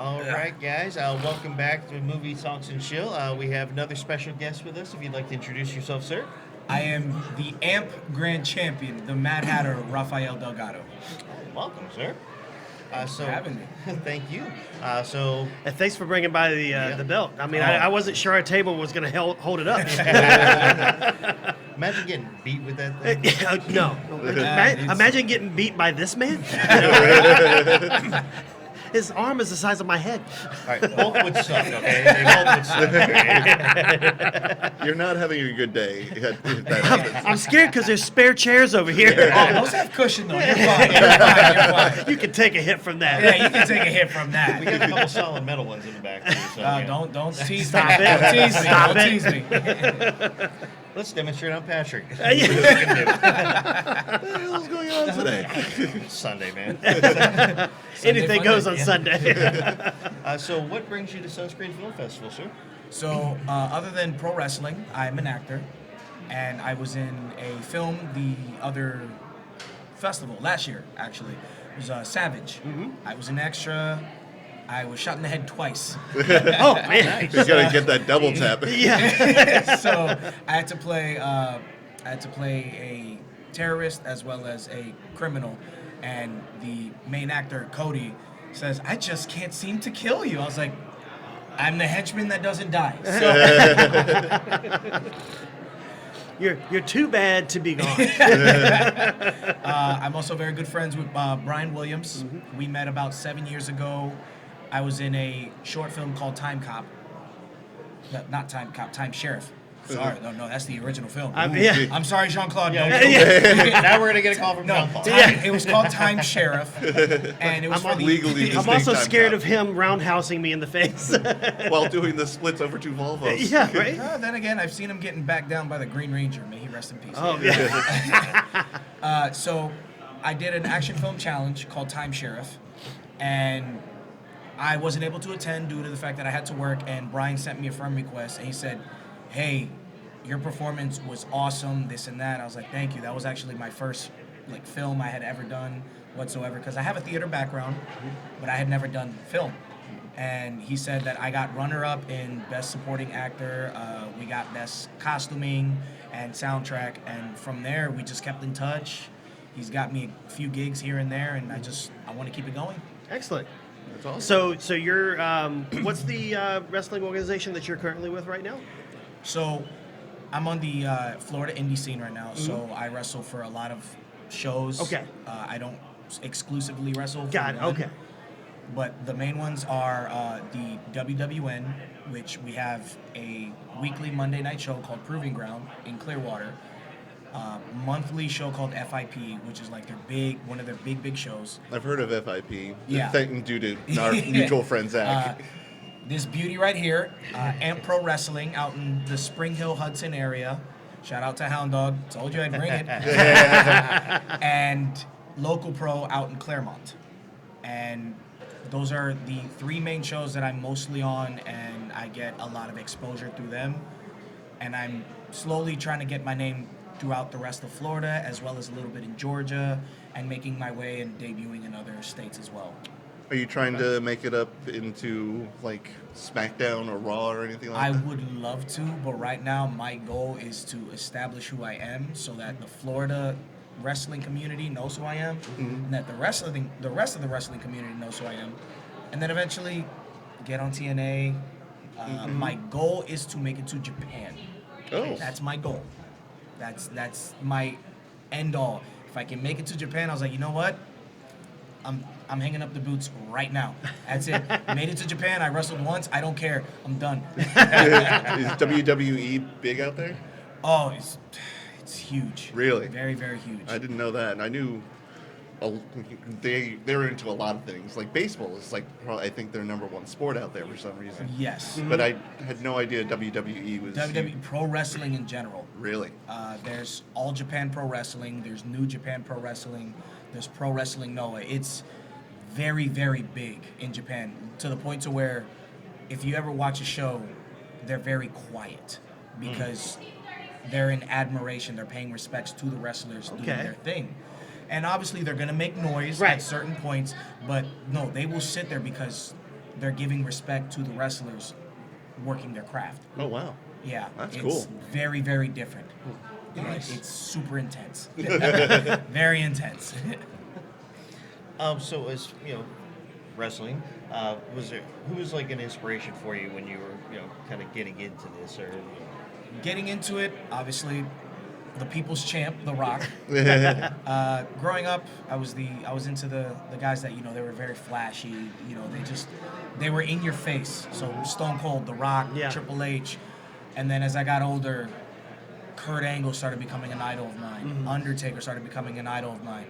All right, guys. Welcome back to Movie Talks and Chill. We have another special guest with us. If you'd like to introduce yourself, sir. I am the AMP Grand Champion, the Mad Hatter, Rafael Delgado. Welcome, sir. Thanks for having me. Thank you. So, And thanks for bringing by the belt. I mean, Oh. I wasn't sure our table was going to hold it up. imagine getting beat with that thing. No. it's- Imagine getting beat by this man. His arm is the size of my head. All right, both would suck, okay? They both would suck. Okay? You're not having a good day. If that happens. I'm scared because there's spare chairs over here. Oh, those have cushion though. You're fine. You're fine. You're fine. You can take a hit from that. Yeah, you can take a hit from We that. got a couple solid metal ones in the back, too. So, yeah. Don't tease Stop me. it. Don't tease me. Stop Don't it. tease me. Let's demonstrate on Patrick. What the hell's going on today? Sunday, man. Anything goes on Yeah. Sunday. So, what brings you to Sunscreen Film Festival, sir? So, other than pro wrestling, I'm an actor, and I was in a film the other festival last year. Actually, it was Savage. I was an extra. I was shot in the head twice. Oh, man. You gotta get that double tap. Yeah. So I had to play a terrorist as well as a criminal, and the main actor Cody says, "I just can't seem to kill you." I was like, "I'm the henchman that doesn't die." So You're too bad to be gone. I'm also very good friends with Brian Williams. We met about 7 years ago. I was in a short film called Time Cop. No, not Time Cop, Time Sheriff. Sorry, no, that's the original film. Yeah. I'm sorry, Jean-Claude. Yeah, don't- Yeah. Now we're going to get a call from No, John Paul. it was called Time Sheriff, and it was for the Legally I'm distinct also time scared cop. of him roundhousing me in the face. While doing the splits over two Volvos. Yeah, right? Then again, I've seen him getting backed down by the Green Ranger. May he rest in peace. Oh, yeah. So I did an action film challenge called Time Sheriff, and I wasn't able to attend due to the fact that I had to work, and Brian sent me a friend request, and he said, "Hey, your performance was awesome, this and that." I was like, "Thank you." That was actually my first film I had ever done whatsoever, because I have a theater background, but I had never done film. And he said that I got runner-up in Best Supporting Actor, we got Best Costuming and Soundtrack, and from there we just kept in touch. He's got me a few gigs here and there, and I want to keep it going. Excellent. That's awesome. So you're, what's the wrestling organization that you're currently with right now? So I'm on the Florida indie scene right now, so I wrestle for a lot of shows. Okay. I don't exclusively wrestle for Got it, one, okay. but the main ones are the WWN, which we have a weekly Monday night show called Proving Ground in Clearwater, monthly show called FIP, which is like one of their big shows. I've heard of FIP. Yeah. Due to our mutual friend Zach. This beauty right here, Amp Pro Wrestling out in the Spring Hill Hudson area. Shout out to Hound Dog. Told you I'd bring it. And Local Pro out in Claremont. And those are the three main shows that I'm mostly on, and I get a lot of exposure through them. And I'm slowly trying to get my name throughout the rest of Florida, as well as a little bit in Georgia, and making my way and debuting in other states as well. Are you trying to make it up into like SmackDown or Raw or anything like I that? would love to, but right now my goal is to establish who I am so that the Florida wrestling community knows who I am, and that the rest of the wrestling community knows who I am, and then eventually get on TNA. My goal is to make it to Japan. Oh. That's my goal. That's my end all. If I can make it to Japan, I was like, you know what? I'm hanging up the boots right now. That's it. Made it to Japan. I wrestled once. I don't care. I'm done. Is WWE big out there? Oh, it's huge. Really? Very, very huge. I didn't know that, and I knew they're into a lot of things. Like baseball is like probably, I think their number one sport out there for some reason. Yes. But I had no idea WWE was WWE Pro Wrestling in general. really. There's All Japan Pro Wrestling. There's New Japan Pro Wrestling. There's Pro Wrestling Noah. It's very, very big in Japan, to the point to where if you ever watch a show, they're very quiet because they're in admiration. They're paying respects to the wrestlers doing their thing. And obviously they're going to make noise Right. at certain points, but no, they will sit there because they're giving respect to the wrestlers working their craft. Oh wow. Yeah, That's it's cool. very, very different. Nice. It's super intense. Very intense. So as wrestling, who was like an inspiration for you when you were kind of getting into this, or Getting into it, obviously, the people's champ, The Rock. Growing up, I was into the guys that they were very flashy. They were in your face. So Stone Cold, The Rock, Yeah. Triple H, and then as I got older, Kurt Angle started becoming an idol of mine. Undertaker started becoming an idol of mine.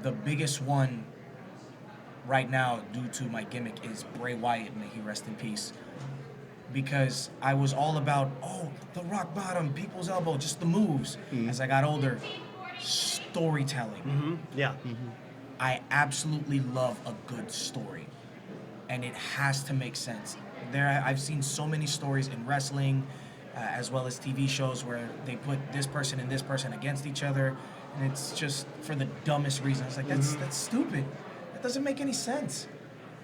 The biggest one right now, due to my gimmick, is Bray Wyatt, may he rest in peace. Because I was all about, the rock bottom, people's elbow, just the moves. As I got older, storytelling. Yeah. I absolutely love a good story, and it has to make sense. I've seen so many stories in wrestling, as well as TV shows, where they put this person and this person against each other, and it's just for the dumbest reasons. Like that's stupid. That doesn't make any sense.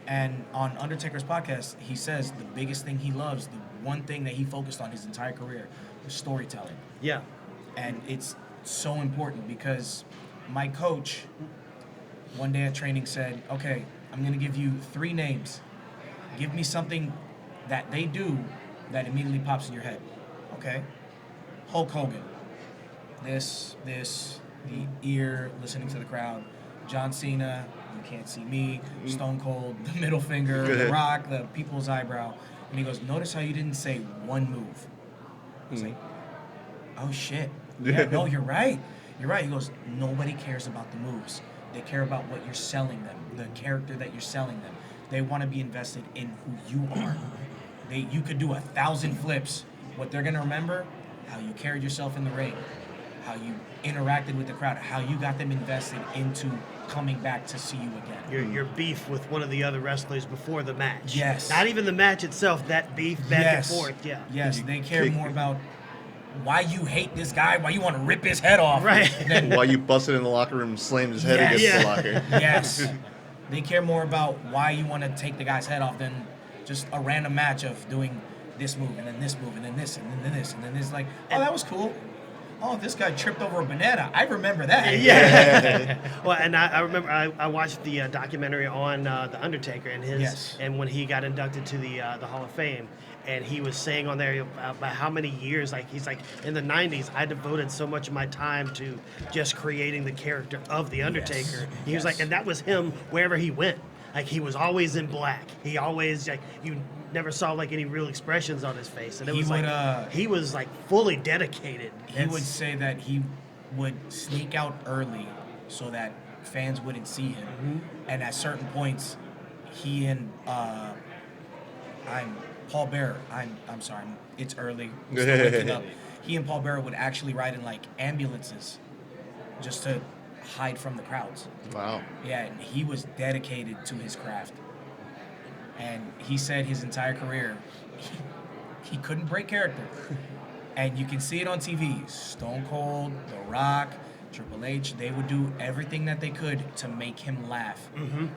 And on Undertaker's podcast, he says the biggest thing he loves, the one thing that he focused on his entire career, was storytelling. Yeah. And it's so important because my coach one day at training said, okay, I'm going to give you 3 names. Give me something that they do that immediately pops in your head. Okay? Hulk Hogan. This, the ear, listening to the crowd. John Cena, you can't see me. Stone Cold, the middle finger. The Rock, the people's eyebrow. And he goes, notice how you didn't say one move. I was like, oh shit. Yeah, no, you're right. You're right. He goes, nobody cares about the moves. They care about what you're selling them, the character that you're selling them. They want to be invested in who you are. You could do 1,000 flips. What they're going to remember, how you carried yourself in the ring, how you interacted with the crowd, how you got them invested into coming back to see you again. Your beef with one of the other wrestlers before the match. Yes. Not even the match itself, that beef back and forth. Yeah. Yes, they care more about why you hate this guy, why you want to rip his head off. Right. than- While you busted in the locker room and slammed his head against Yeah. the locker. Yes. They care more about why you want to take the guy's head off than just a random match of doing this move and then this move and then this and then this and then this. Like, oh, that was cool. Oh, this guy tripped over a banana. I remember that. Yeah. Well, and I remember I watched the documentary on the Undertaker and his Yes. and when he got inducted to the Hall of Fame, and he was saying on there about how many years, like he's like in the 90s, I devoted so much of my time to just creating the character of the Undertaker. He was Yes. like, and that was him wherever he went. Like he was always in black. He always like you never saw like any real expressions on his face, and it He was would, like he was like fully dedicated. He would say that he would sneak out early so that fans wouldn't see him. And at certain points, he and I'm Paul Bearer. I'm sorry. It's early. I'm still waking up. He and Paul Bearer would actually ride in like ambulances just to hide from the crowds. Wow. Yeah, and he was dedicated to his craft. And he said his entire career, he couldn't break character. And you can see it on TV. Stone Cold, The Rock, Triple H, they would do everything that they could to make him laugh.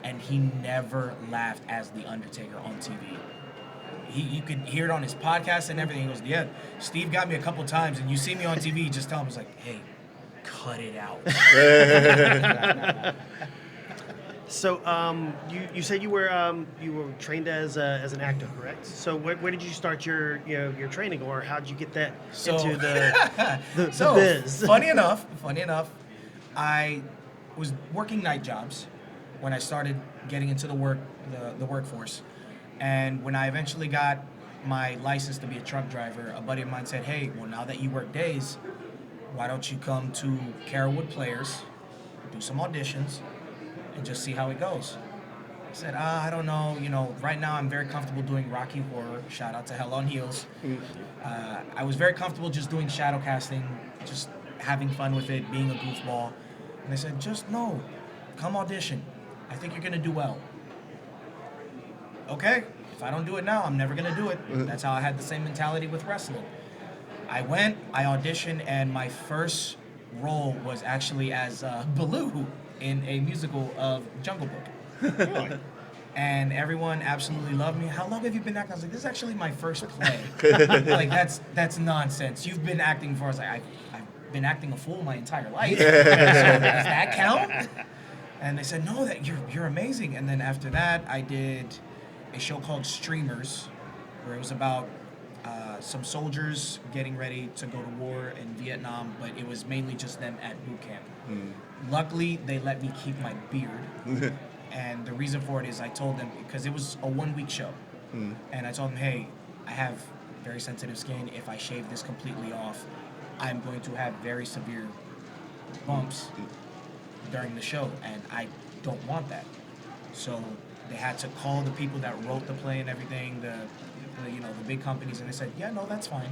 And he never laughed as The Undertaker on TV. You could hear it on his podcast and everything. He goes, yeah, Steve got me a couple times, and you see me on TV, just tell him, it's like, hey, cut it out. So you said you were trained as an actor, correct? So where did you start your training, or how did you get that into the biz? funny enough, I was working night jobs when I started getting into the workforce, and when I eventually got my license to be a truck driver, a buddy of mine said, "Hey, well now that you work days, why don't you come to Carrollwood Players, do some auditions, and just see how it goes?" I said, I don't know. Right now I'm very comfortable doing Rocky Horror. Shout out to Hell on Heels. I was very comfortable just doing shadow casting, just having fun with it, being a goofball. And they said, just no, come audition. I think you're going to do well. Okay, if I don't do it now, I'm never going to do it. That's how I had the same mentality with wrestling. I went, I auditioned, and my first role was actually as Baloo in a musical of Jungle Book. And everyone absolutely loved me. How long have you been acting? I was like, this is actually my first play. Like, that's nonsense. You've been acting before. I was like, I've been acting a fool my entire life. So does that count? And they said, no, that you're amazing. And then after that, I did a show called Streamers, where it was about some soldiers getting ready to go to war in Vietnam, but it was mainly just them at boot camp. Luckily, they let me keep my beard. And the reason for it is I told them, because it was a 1-week show, and I told them, hey, I have very sensitive skin. If I shave this completely off, I'm going to have very severe bumps during the show, and I don't want that. So they had to call the people that wrote the play and everything, the big companies, and they said, yeah, no, that's fine.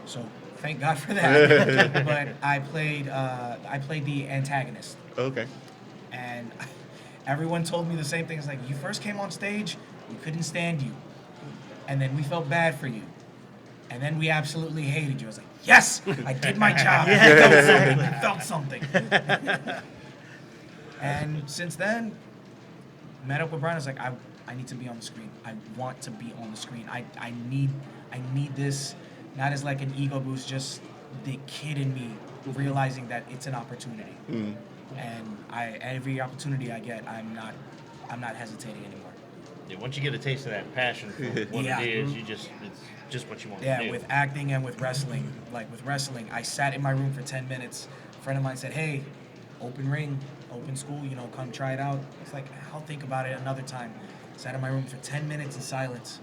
So thank God for that. But I played the antagonist. Okay. And everyone told me the same thing. It's like, you first came on stage, we couldn't stand you. And then we felt bad for you. And then we absolutely hated you. I was like, yes, I did my job. I felt something. And since then, met up with Brian. I was like, I need to be on the screen. I want to be on the screen. I need this, not as like an ego boost, just the kid in me realizing that it's an opportunity. And every opportunity I get, I'm not hesitating anymore. Yeah, once you get a taste of that passion for what it is, it's just what you want to do. Yeah, with acting and with wrestling. Like with wrestling, I sat in my room for 10 minutes. A friend of mine said, hey, open ring, open school, come try it out. It's like, I'll think about it another time. Sat in my room for 10 minutes in silence.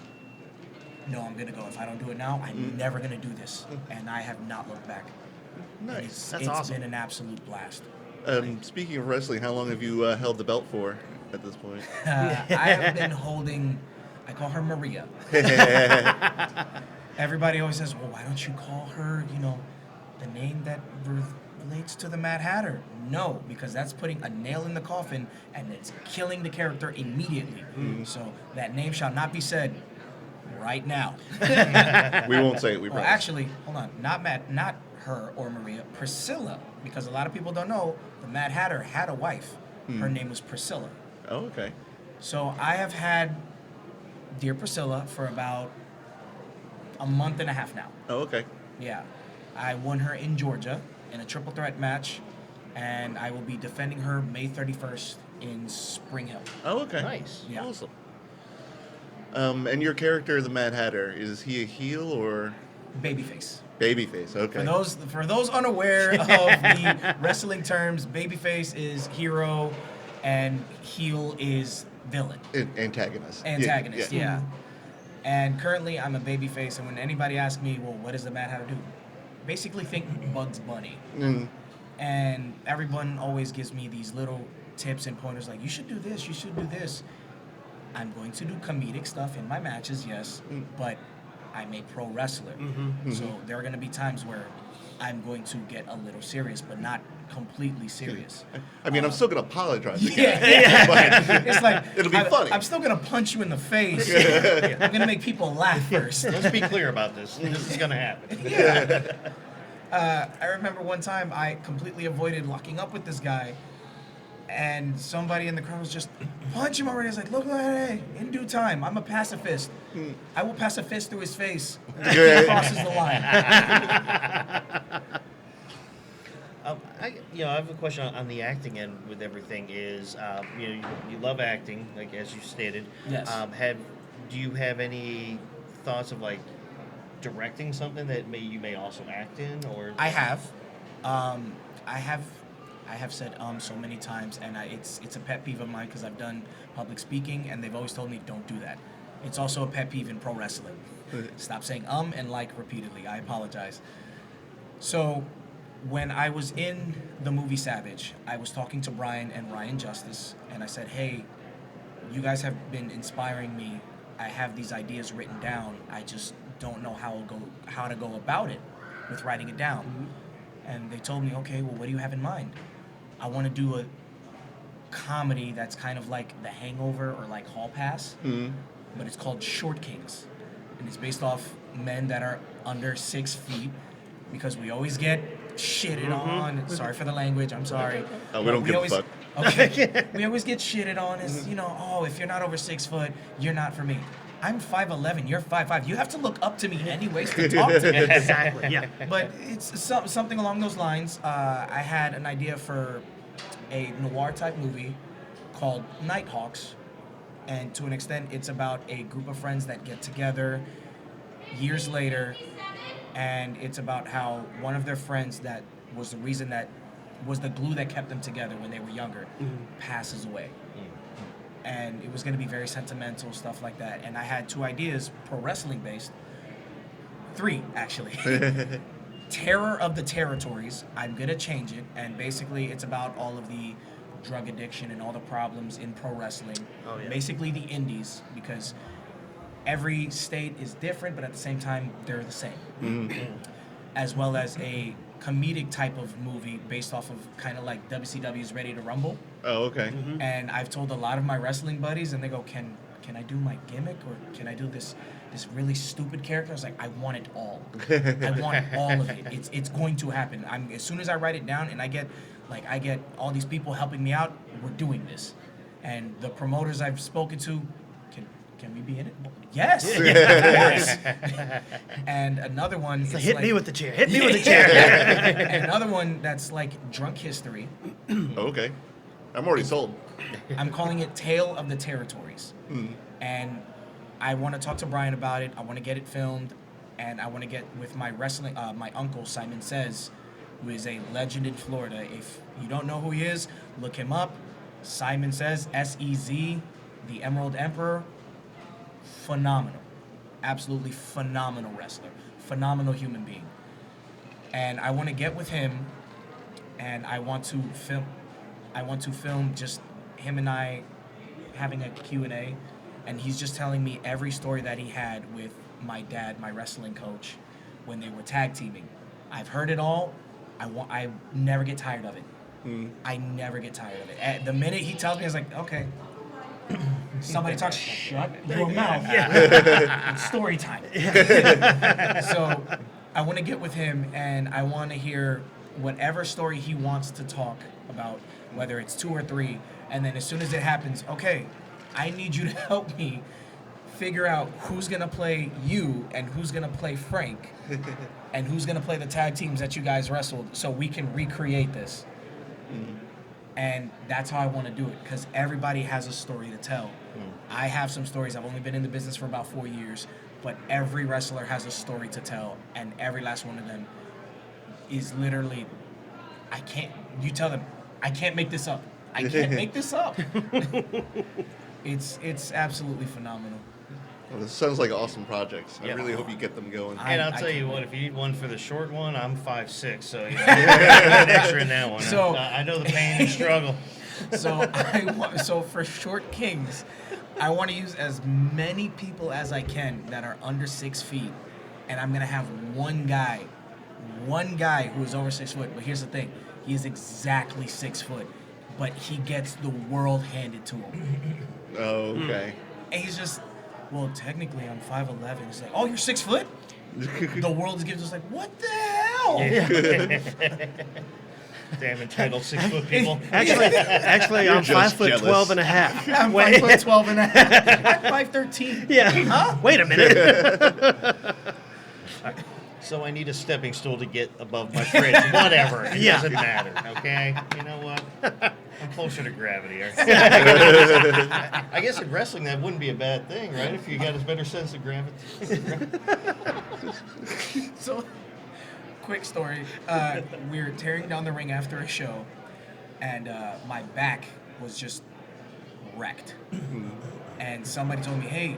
No, I'm gonna go. If I don't do it now, I'm never gonna do this. And I have not looked back. Nice. That's It's awesome. been an absolute blast. Speaking of wrestling, how long have you held the belt for at this point? I have been holding, I call her Maria. Everybody always says, well, why don't you call her, the name that relates to the Mad Hatter? No, because that's putting a nail in the coffin and it's killing the character immediately. So that name shall not be said right now. We won't say it, we Well, promise. actually, hold on, not her or Maria, Priscilla, because a lot of people don't know the Mad Hatter had a wife. Her name was Priscilla. Oh, okay. So I have had Dear Priscilla for about a month and a half now. Oh, okay. Yeah. I won her in Georgia in a triple threat match, and I will be defending her May 31st in Spring Hill. Oh, okay. Nice. Yeah. Awesome. And your character, the Mad Hatter, is he a heel or Babyface. babyface? Okay. For those unaware of the wrestling terms, babyface is hero and heel is villain. Antagonist. Antagonist, yeah. And currently I'm a babyface, and when anybody asks me, well, what does the Mad Hatter do? Basically think Bugs Bunny. And everyone always gives me these little tips and pointers like, you should do this, you should do this. I'm going to do comedic stuff in my matches, yes, but I'm a pro wrestler. So there are going to be times where I'm going to get a little serious, but not completely serious. I mean, I'm still going to apologize. Yeah. It's like, It'll be funny. I'm still going to punch you in the face. I'm going to make people laugh first. Let's be clear about this. This is going to happen. Yeah. I remember one time I completely avoided locking up with this guy, and somebody in the crowd was just, punch him already. I was like, look, hey, in due time, I'm a pacifist. I will pass a fist through his face if he crosses the line. I have a question on the acting end with everything. Is you love acting, like as you stated. Yes. Do you have any thoughts of like directing something that you may also act in, or? I have said so many times, and it's a pet peeve of mine because I've done public speaking, and they've always told me don't do that. It's also a pet peeve in pro wrestling. Stop saying and like repeatedly. I apologize. So when I was in the movie Savage, I was talking to Brian and Ryan Justice, and I said, hey, you guys have been inspiring me. I have these ideas written down. I just don't know how to go about it with writing it down. And they told me, okay, well, what do you have in mind? I want to do a comedy that's kind of like The Hangover or like Hall Pass, but it's called Short Kings. And it's based off men that are under 6 feet, because we always get shitted on. Sorry for the language. I'm sorry. Oh, we But don't give a always, fuck. Okay. We always get shitted on as, oh, if you're not over 6 foot, you're not for me. I'm 5'11", you're 5'5". You have to look up to me anyways to talk to me. Exactly. Yeah. But it's something along those lines. I had an idea for a noir type movie called Nighthawks, and to an extent, it's about a group of friends that get together years later, and it's about how one of their friends that was the reason that was the glue that kept them together when they were younger passes away. And it was going to be very sentimental, stuff like that. And I had 2 ideas, pro wrestling based. 3, actually. Terror of the Territories. I'm going to change it. And basically, it's about all of the drug addiction and all the problems in pro wrestling. Oh, yeah. Basically, the indies, because every state is different, but at the same time, they're the same. As well as a comedic type of movie based off of kind of like WCW's Ready to Rumble. Oh, okay. And I've told a lot of my wrestling buddies, and they go, "Can I do my gimmick, or can I do this really stupid character?" I was like, "I want it all. I want all of it. It's going to happen. As soon as I write it down, and I get all these people helping me out, we're doing this." And the promoters I've spoken to, can we be in it? Yes. Yes. And another one. So is hit like, me with the chair. Hit me with the chair. And another one that's like drunk history. Okay. I'm already sold. I'm calling it Tale of the Territories. And I want to talk to Brian about it. I want to get it filmed, and I want to get with my wrestling, my uncle Simon Says, who is a legend in Florida. If you don't know who he is, look him up. Simon Says, S-E-Z, the Emerald Emperor. Phenomenal, absolutely phenomenal wrestler, phenomenal human being. And I want to get with him, and I want to film just him and I having a Q&A, and he's just telling me every story that he had with my dad, my wrestling coach, when they were tag teaming. I've heard it all. I never get tired of it. I never get tired of it. At the minute he tells me, I was like, okay. Somebody talks, shut your mouth. It's story time. So I want to get with him, and I want to hear whatever story he wants to talk about, whether it's 2 or 3. And then as soon as it happens, okay, I need you to help me figure out who's going to play you and who's going to play Frank and who's going to play the tag teams that you guys wrestled so we can recreate this. And that's how I want to do it, because everybody has a story to tell. I have some stories. I've only been in the business for about 4 years, but every wrestler has a story to tell, and every last one of them is literally, you tell them, I can't make this up. I can't make this up. It's absolutely phenomenal. Well, this sounds like awesome projects. I Yeah. really hope you get them going. And I'll I tell you can't what, if you need one for the short one, I'm 5'6", so you know, an extra in that one. So- I know the pain and struggle. So for Short Kings, I want to use as many people as I can that are under 6 feet, and I'm gonna have one guy who is over 6 foot. But here's the thing: he is exactly 6 foot, but he gets the world handed to him. Oh, okay. And he's just, well, technically I'm 5'11". It's like, oh, you're 6 foot? The world is giving us like, what the hell? Damn entitled 6 foot people. Actually, I'm just 5'12" jealous. and a half. I'm 5'12" and a half. I'm 5'13". Yeah. Huh? Wait a minute. So I need a stepping stool to get above my fridge. Whatever. It Yeah. doesn't matter. Okay. You know what? I'm closer to gravity. I guess in wrestling that wouldn't be a bad thing, right? If you got a better sense of gravity. So, quick story. We were tearing down the ring after a show, and my back was just wrecked. And somebody told me, hey,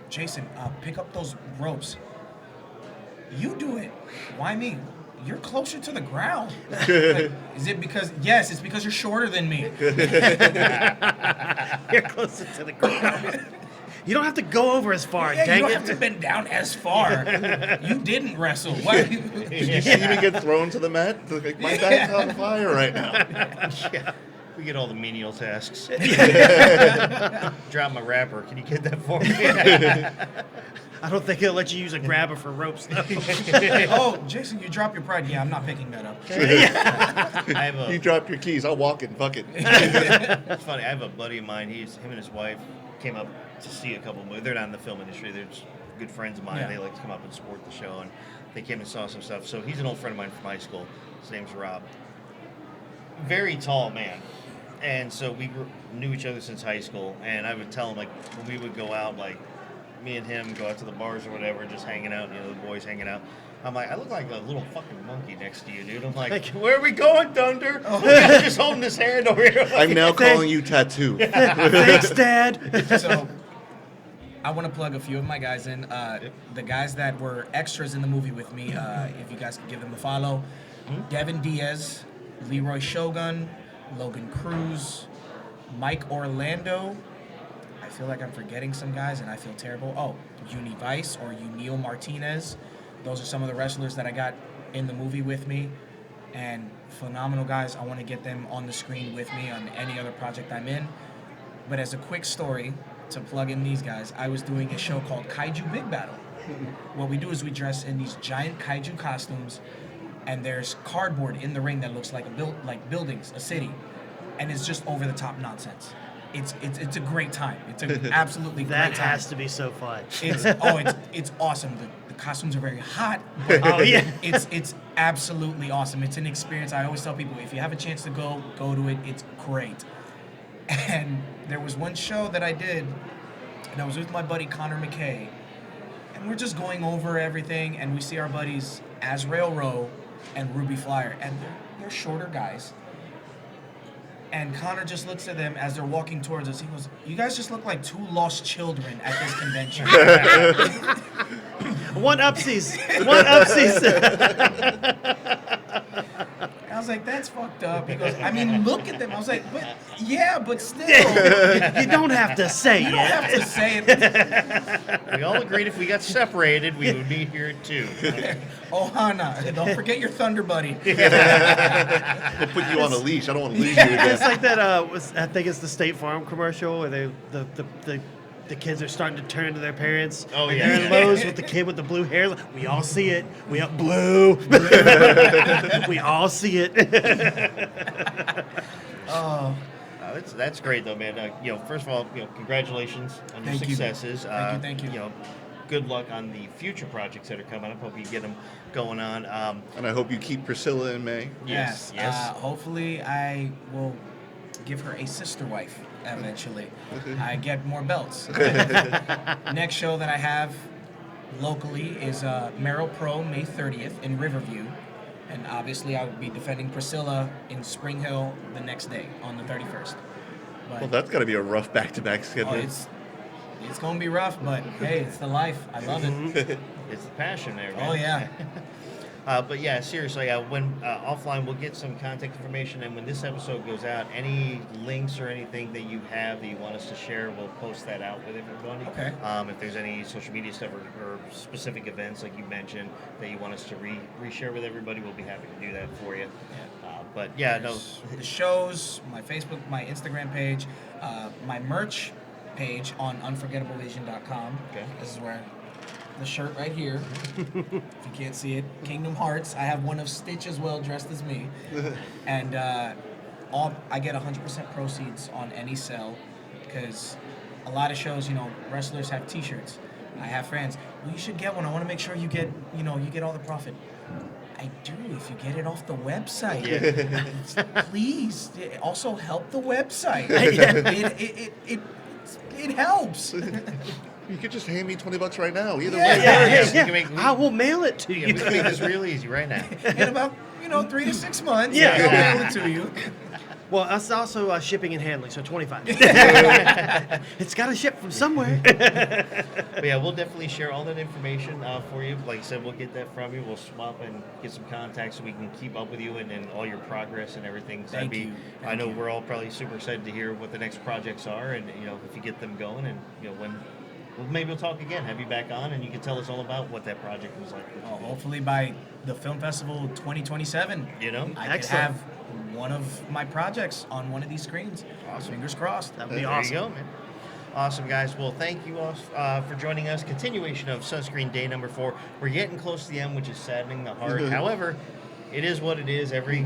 Jason, pick up those ropes. You do it. Why me? You're closer to the ground. Like, is it because? Yes, it's because you're shorter than me. You're closer to the ground. You don't have to go over as far. Yeah, dang you don't it. have to bend down as far. You didn't wrestle. Why? Did you see me get thrown to the mat? Like, my back's on fire right now. We get all the menial tasks. Drop my wrapper. Can you get that for me? I don't think he'll let you use a grabber for ropes, though. Oh, Jason, you drop your pride. Yeah, I'm not picking that up. I have You a. dropped your keys. I'll walk it. Fuck it. It's funny. I have a buddy of mine. Him and his wife came up to see a couple movies. They're not in the film industry. They're just good friends of mine. Yeah. They like to come up and support the show, and they came and saw some stuff. So he's an old friend of mine from high school. His name's Rob. Very tall man. And so we knew each other since high school. And I would tell him, like, when we would go out, like, me and him go out to the bars or whatever, just hanging out, the boys hanging out. I'm like, I look like a little fucking monkey next to you, dude. I'm like, where are we going, Thunder? He's just holding his hand over here. I'm now calling you Tattoo. Thanks, Dad. So I want to plug a few of my guys in. The guys that were extras in the movie with me, if you guys could give them a follow. Devin Diaz, Leroy Shogun, Logan Cruz, Mike Orlando. I feel like I'm forgetting some guys and I feel terrible. Oh, Uni Vice or Unil Martinez. Those are some of the wrestlers that I got in the movie with me. And phenomenal guys. I want to get them on the screen with me on any other project I'm in. But as a quick story, to plug in these guys, I was doing a show called Kaiju Big Battle. What we do is we dress in these giant kaiju costumes, and there's cardboard in the ring that looks like buildings, a city, and it's just over the top nonsense. It's a great time. It's an absolutely great time. That has to be so fun. It's awesome. The costumes are very hot. But Oh, yeah. It's absolutely awesome. It's an experience. I always tell people, if you have a chance to go to it. It's great. And there was one show that I did, and I was with my buddy Connor McKay, and we're just going over everything, and we see our buddies Azrael Rowe and Ruby Flyer, and they're shorter guys. And Connor just looks at them as they're walking towards us. He goes, "You guys just look like two lost children at this convention." One upsies. One upsies. I was like, "That's fucked up." He goes, "I mean, look at them." I was like, but still. You don't have to say You don't it. have to say it. We all agreed if we got separated, we would be here too. Oh, Hana, don't forget your Thunder buddy. We'll put you on a leash. I don't want to lose you It's again. like that. I think it's the State Farm commercial where the kids are starting to turn to their parents. Oh, and yeah. they're in Lowe's with the kid with the blue hair. We all see it. We all blue. We all see it. Oh, That's great though, man. First of all, congratulations on your Thank you. successes. Thank you. Good luck on the future projects that are coming up. Hope you get them going on. And I hope you keep Priscilla in May. Yes. Hopefully, I will give her a sister wife eventually. I get more belts. Next show that I have locally is Merrill Pro May 30th in Riverview. And obviously, I will be defending Priscilla in Spring Hill the next day on the 31st. But, Well, that's got to be a rough back-to-back oh, schedule. it's going to be rough, but hey, it's the life. I love it. It's the passion there, man. Oh, yeah. But yeah, seriously, when offline, we'll get some contact information, and when this episode goes out, any links or anything that you have that you want us to share, we'll post that out with everybody. Okay. If there's any social media stuff or specific events, like you mentioned, that you want us to reshare with everybody, we'll be happy to do that for you. But yeah, no. The shows, my Facebook, my Instagram page, my merch page on unforgettablevision.com. Okay. This is where the shirt right here, if you can't see it, Kingdom Hearts. I have one of Stitch as well, dressed as me. And I get 100% proceeds on any sale, because a lot of shows, wrestlers have t-shirts. I have fans, well, you should get one. I want to make sure you get all the profit. I do, if you get it off the website. Please, also help the website. It helps. You could just hand me $20 right now. Either Yeah, way. Yeah, Yeah, we can make- I will mail it to Yeah, you. we can make this real easy right now. In about 3 to 6 months, Yeah. I'll mail it to you. Well, that's also shipping and handling, so $25. It's got to ship from somewhere. But yeah, we'll definitely share all that information for you. Like I said, we'll get that from you. We'll swap and get some contacts so we can keep up with you and all your progress and everything. So Thank you. I know we're all probably super excited to hear what the next projects are, and if you get them going, and when. Well, maybe we'll talk again, have you back on, and you can tell us all about what that project was like. Hopefully by the film festival 2027, You know? I could Excellent. have one of my projects on one of these screens. Awesome. Fingers crossed. That would be There awesome. you go, man. Awesome, guys. Well, thank you all for joining us. Continuation of Sunscreen Day number 4. We're getting close to the end, which is saddening the heart. However, it is what it is. Every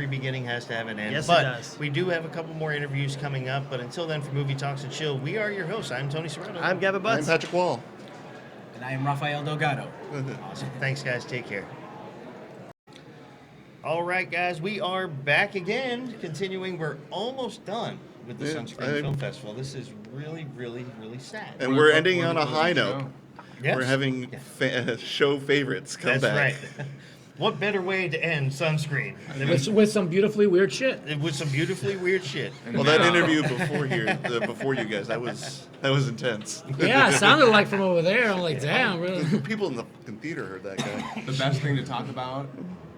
beginning has to have an end. Yes, it but does. we do have a couple more interviews coming up. But until then, for Movie Talks and Chill, we are your hosts. I'm Tony Serrano. I'm Gavin I'm Butts. Patrick Wall. And I am Rafael Delgado. Awesome. Thanks, guys. Take care. All right, guys. We are back again. Continuing. We're almost done with the Yeah, Sunscreen Film Festival. This is really, really, really sad. And we're ending on a high closing note. Yes. We're having show favorites come That's back. right. What better way to end Sunscreen than With some beautifully weird shit. with some beautifully weird shit? And Well, that now- interview before you guys, that was intense. Yeah, it sounded like from over there. I'm like, damn, really? People in the fucking theater heard that guy. The best thing to talk about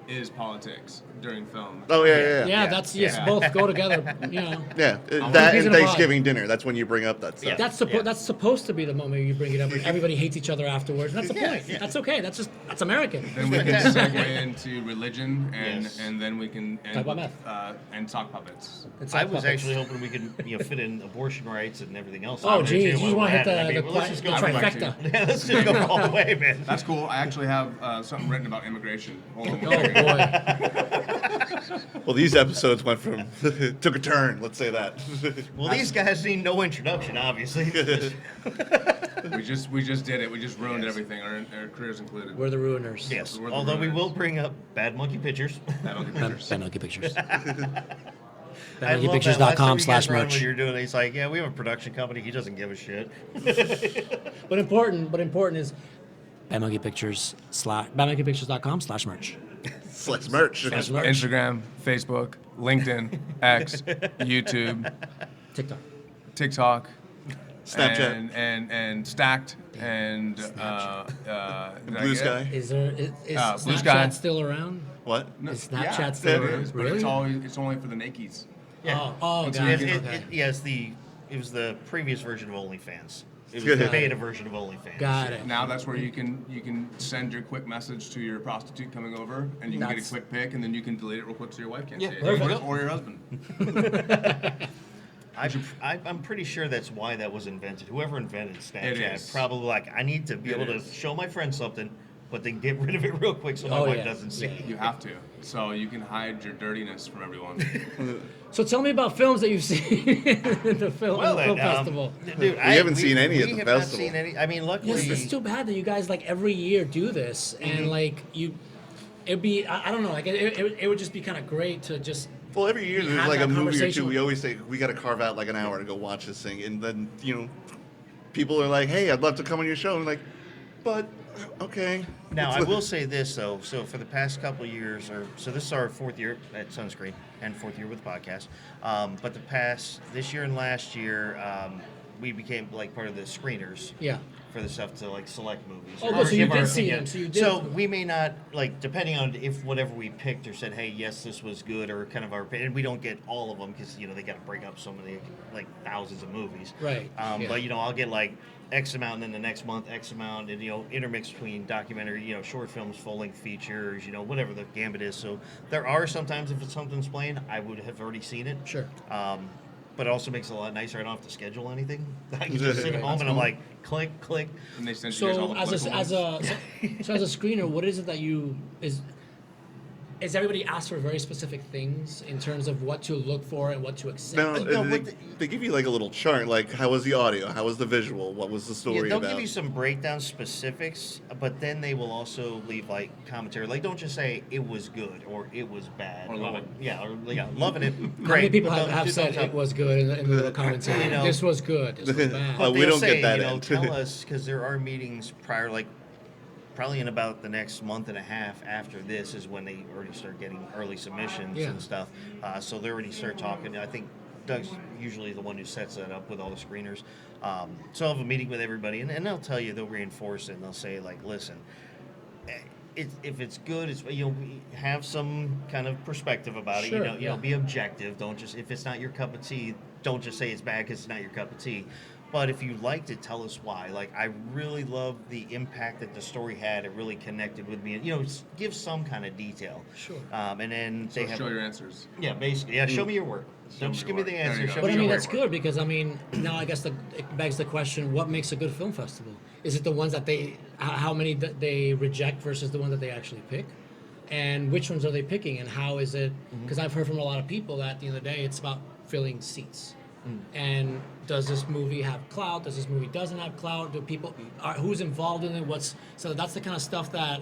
is politics during film. Oh yeah. Yeah, that's yes, Yeah. both go together. You know, Yeah, I'm that reason and why. Thanksgiving dinner. That's when you bring up that stuff. that's supposed to be the moment you bring it up. Everybody hates each other afterwards. That's the point. That's okay. That's American. Then we can segue into religion, and Yes. and then we can Talk about meth. And sock puppets. It's I like was puppets. actually hoping we could fit in abortion rights and everything else. Oh, on there, geez, too, you while want we're to hit at it. I the mean, let's just go trifecta. Yeah, let's just go all the way, man. That's cool. I actually have something written about immigration. Hold on. Oh boy. Well, these episodes went from took a turn. Let's say that. Well, these guys need no introduction, obviously. We just did it. We just ruined everything, our careers included. We're the ruiners. Yes. We're the Although we ruiners. will bring up Bad Monkey Pictures. That monkey pictures. Bad Monkey Pictures. I love that. Last time you guys were on BadMonkeyPictures.com/merch. when you're doing it, he's like, yeah, we have a production company. He doesn't give a shit. But important is BadMonkeyPictures.com/merch. Slash merch. Slash merch. Instagram, Facebook, LinkedIn, X, YouTube, TikTok. TikTok, Snapchat. and Stacked, and Blue Sky. Sky. Is there is Blue Snapchat Sky. still around? What? Is Snapchat still it around? is, but Really? it's only for the Nikes. Yeah. Oh, It's got It- it. It, Okay. it was the previous version of OnlyFans. It was the beta version of OnlyFans. Got it. Now that's where you can send your quick message to your prostitute coming over, and you can get That's- a quick pic, and then you can delete it real quick so your wife can't Yeah, see it, perfect. or your husband. I'm pretty sure that's why that was invented. Whoever invented It Snapchat is. probably like, I need to be It able to is. show my friend something, but then get rid of it real quick so my Oh, wife yeah. doesn't see. Yeah. You have to, so you can hide your dirtiness from everyone. So tell me about films that you've seen in the film, Well, film then, festival. Dude, haven't seen any at we the have festival. Not seen any. I mean, luckily, Yes, it's too bad that you guys like every year do this, and like it'd be I don't know, like it would just be kind of great to just. Well, every year We there's had like a that movie or conversation two. with- We always say we got to carve out like an hour to go watch this thing, and then people are like, "Hey, I'd love to come on your show." And I'm like, but okay. Now, I will say this though. So for the past couple of years, so this is our 4th year at Sunscreen and 4th year with the podcast. But this year and last year, we became like part of the screeners. Yeah. For the stuff to like select movies. Oh, or good, so you give our did see opinion. them, so you did- So we may not like, depending on if whatever we picked or said, hey, yes, this was good, or kind of our opinion. We don't get all of them because they got to break up so many like thousands of movies. Right, yeah. But I'll get like X amount, and then the next month X amount, and intermix between documentary, short films, full length features, whatever the gambit is. So there are sometimes if it's something's playing, I would have already seen it. Sure. But it also makes it a lot nicer. I don't have to schedule anything. I can just sit at home and I'm like, click, click. And they send you guys all So the as political ones. so as a screener, what is it that is everybody asked for very specific things in terms of what to look for and what to accept? No, No, they, but they give you like a little chart, like how was the audio, how was the visual, what was the Yeah, story they'll about. give you some breakdown specifics, but then they will also leave like commentary. Like, don't just say it was good or it was bad. Or love it. Yeah, loving it. How Great. many people but have don't- said don't it was good in the commentary? You know. This was good. This was bad. Oh, we they'll don't get say, that end. Tell us, because there are meetings prior, like probably in about the next month and a half after this is when they already start getting early submissions Yeah. and stuff. So they already start talking. I think Doug's usually the one who sets that up with all the screeners. So I'll have a meeting with everybody, and they'll tell you, they'll reinforce it, and they'll say, like, listen, if it's good, it's have some kind of perspective about it. Sure, yeah. Be objective. Don't just, if it's not your cup of tea, don't just say it's bad because it's not your cup of tea. But if you liked it, tell us why. Like, I really love the impact that the story had. It really connected with me. And, give some kind of detail. Sure. And then So they have. show your answers. Yeah, basically. Yeah, show me your work. Don't just me give me your the work. There answer. you go. Show But me I your mean, work. that's good because I mean, now I guess it begs the question: what makes a good film festival? Is it the ones that how many that they reject versus the ones that they actually pick, and which ones are they picking, and how is it? Because I've heard from a lot of people that at the end of the day, it's about filling seats. And does this movie have clout? Does this movie doesn't have clout? Do people who's involved in it? So that's the kind of stuff that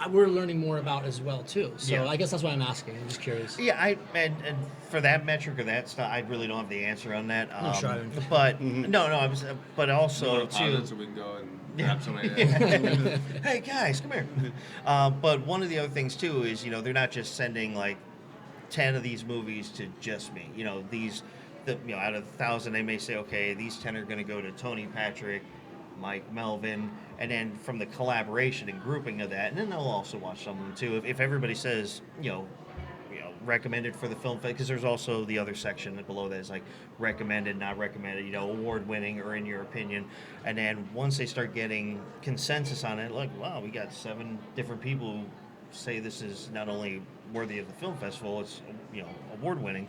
we're learning more about as well too. So Yeah. I guess that's why I'm asking. I'm just curious. Yeah, and for that metric or that stuff, I really don't have the answer on that. No, sure, I haven't. But no, I was. But You also want to pause too. it so we can go and grab somebody. Hey guys, come here. But one of the other things too is they're not just sending like 10 of these movies to just me. Out of 1,000, they may say, okay, these 10 are going to go to Tony, Patrick, Mike, Melvin, and then from the collaboration and grouping of that, and then they'll also watch some of them too. If everybody says, recommended for the film festival, because there's also the other section below that is like recommended, not recommended, award winning or in your opinion. And then once they start getting consensus on it, like, wow, we got 7 different people who say this is not only worthy of the film festival, it's award winning,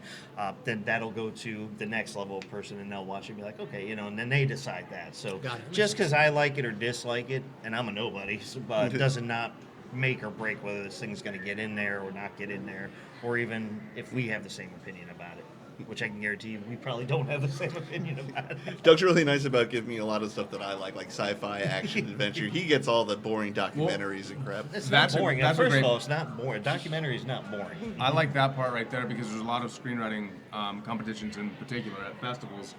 then that'll go to the next level of person, and they'll watch it and be like, okay, and then they decide that. So Got it. just because I like it or dislike it, and I'm a nobody, but doesn't not make or break whether this thing's going to get in there or not get in there, or even if we have the same opinion about it, which I can guarantee you we probably don't have the same opinion about it. Doug's really nice about giving me a lot of stuff that I like sci-fi, action, adventure. He gets all the boring documentaries and crap. It's That's not a- boring. that's a First great- of all, it's not boring. Documentary is not boring. I like that part right there because there's a lot of screenwriting competitions in particular at festivals.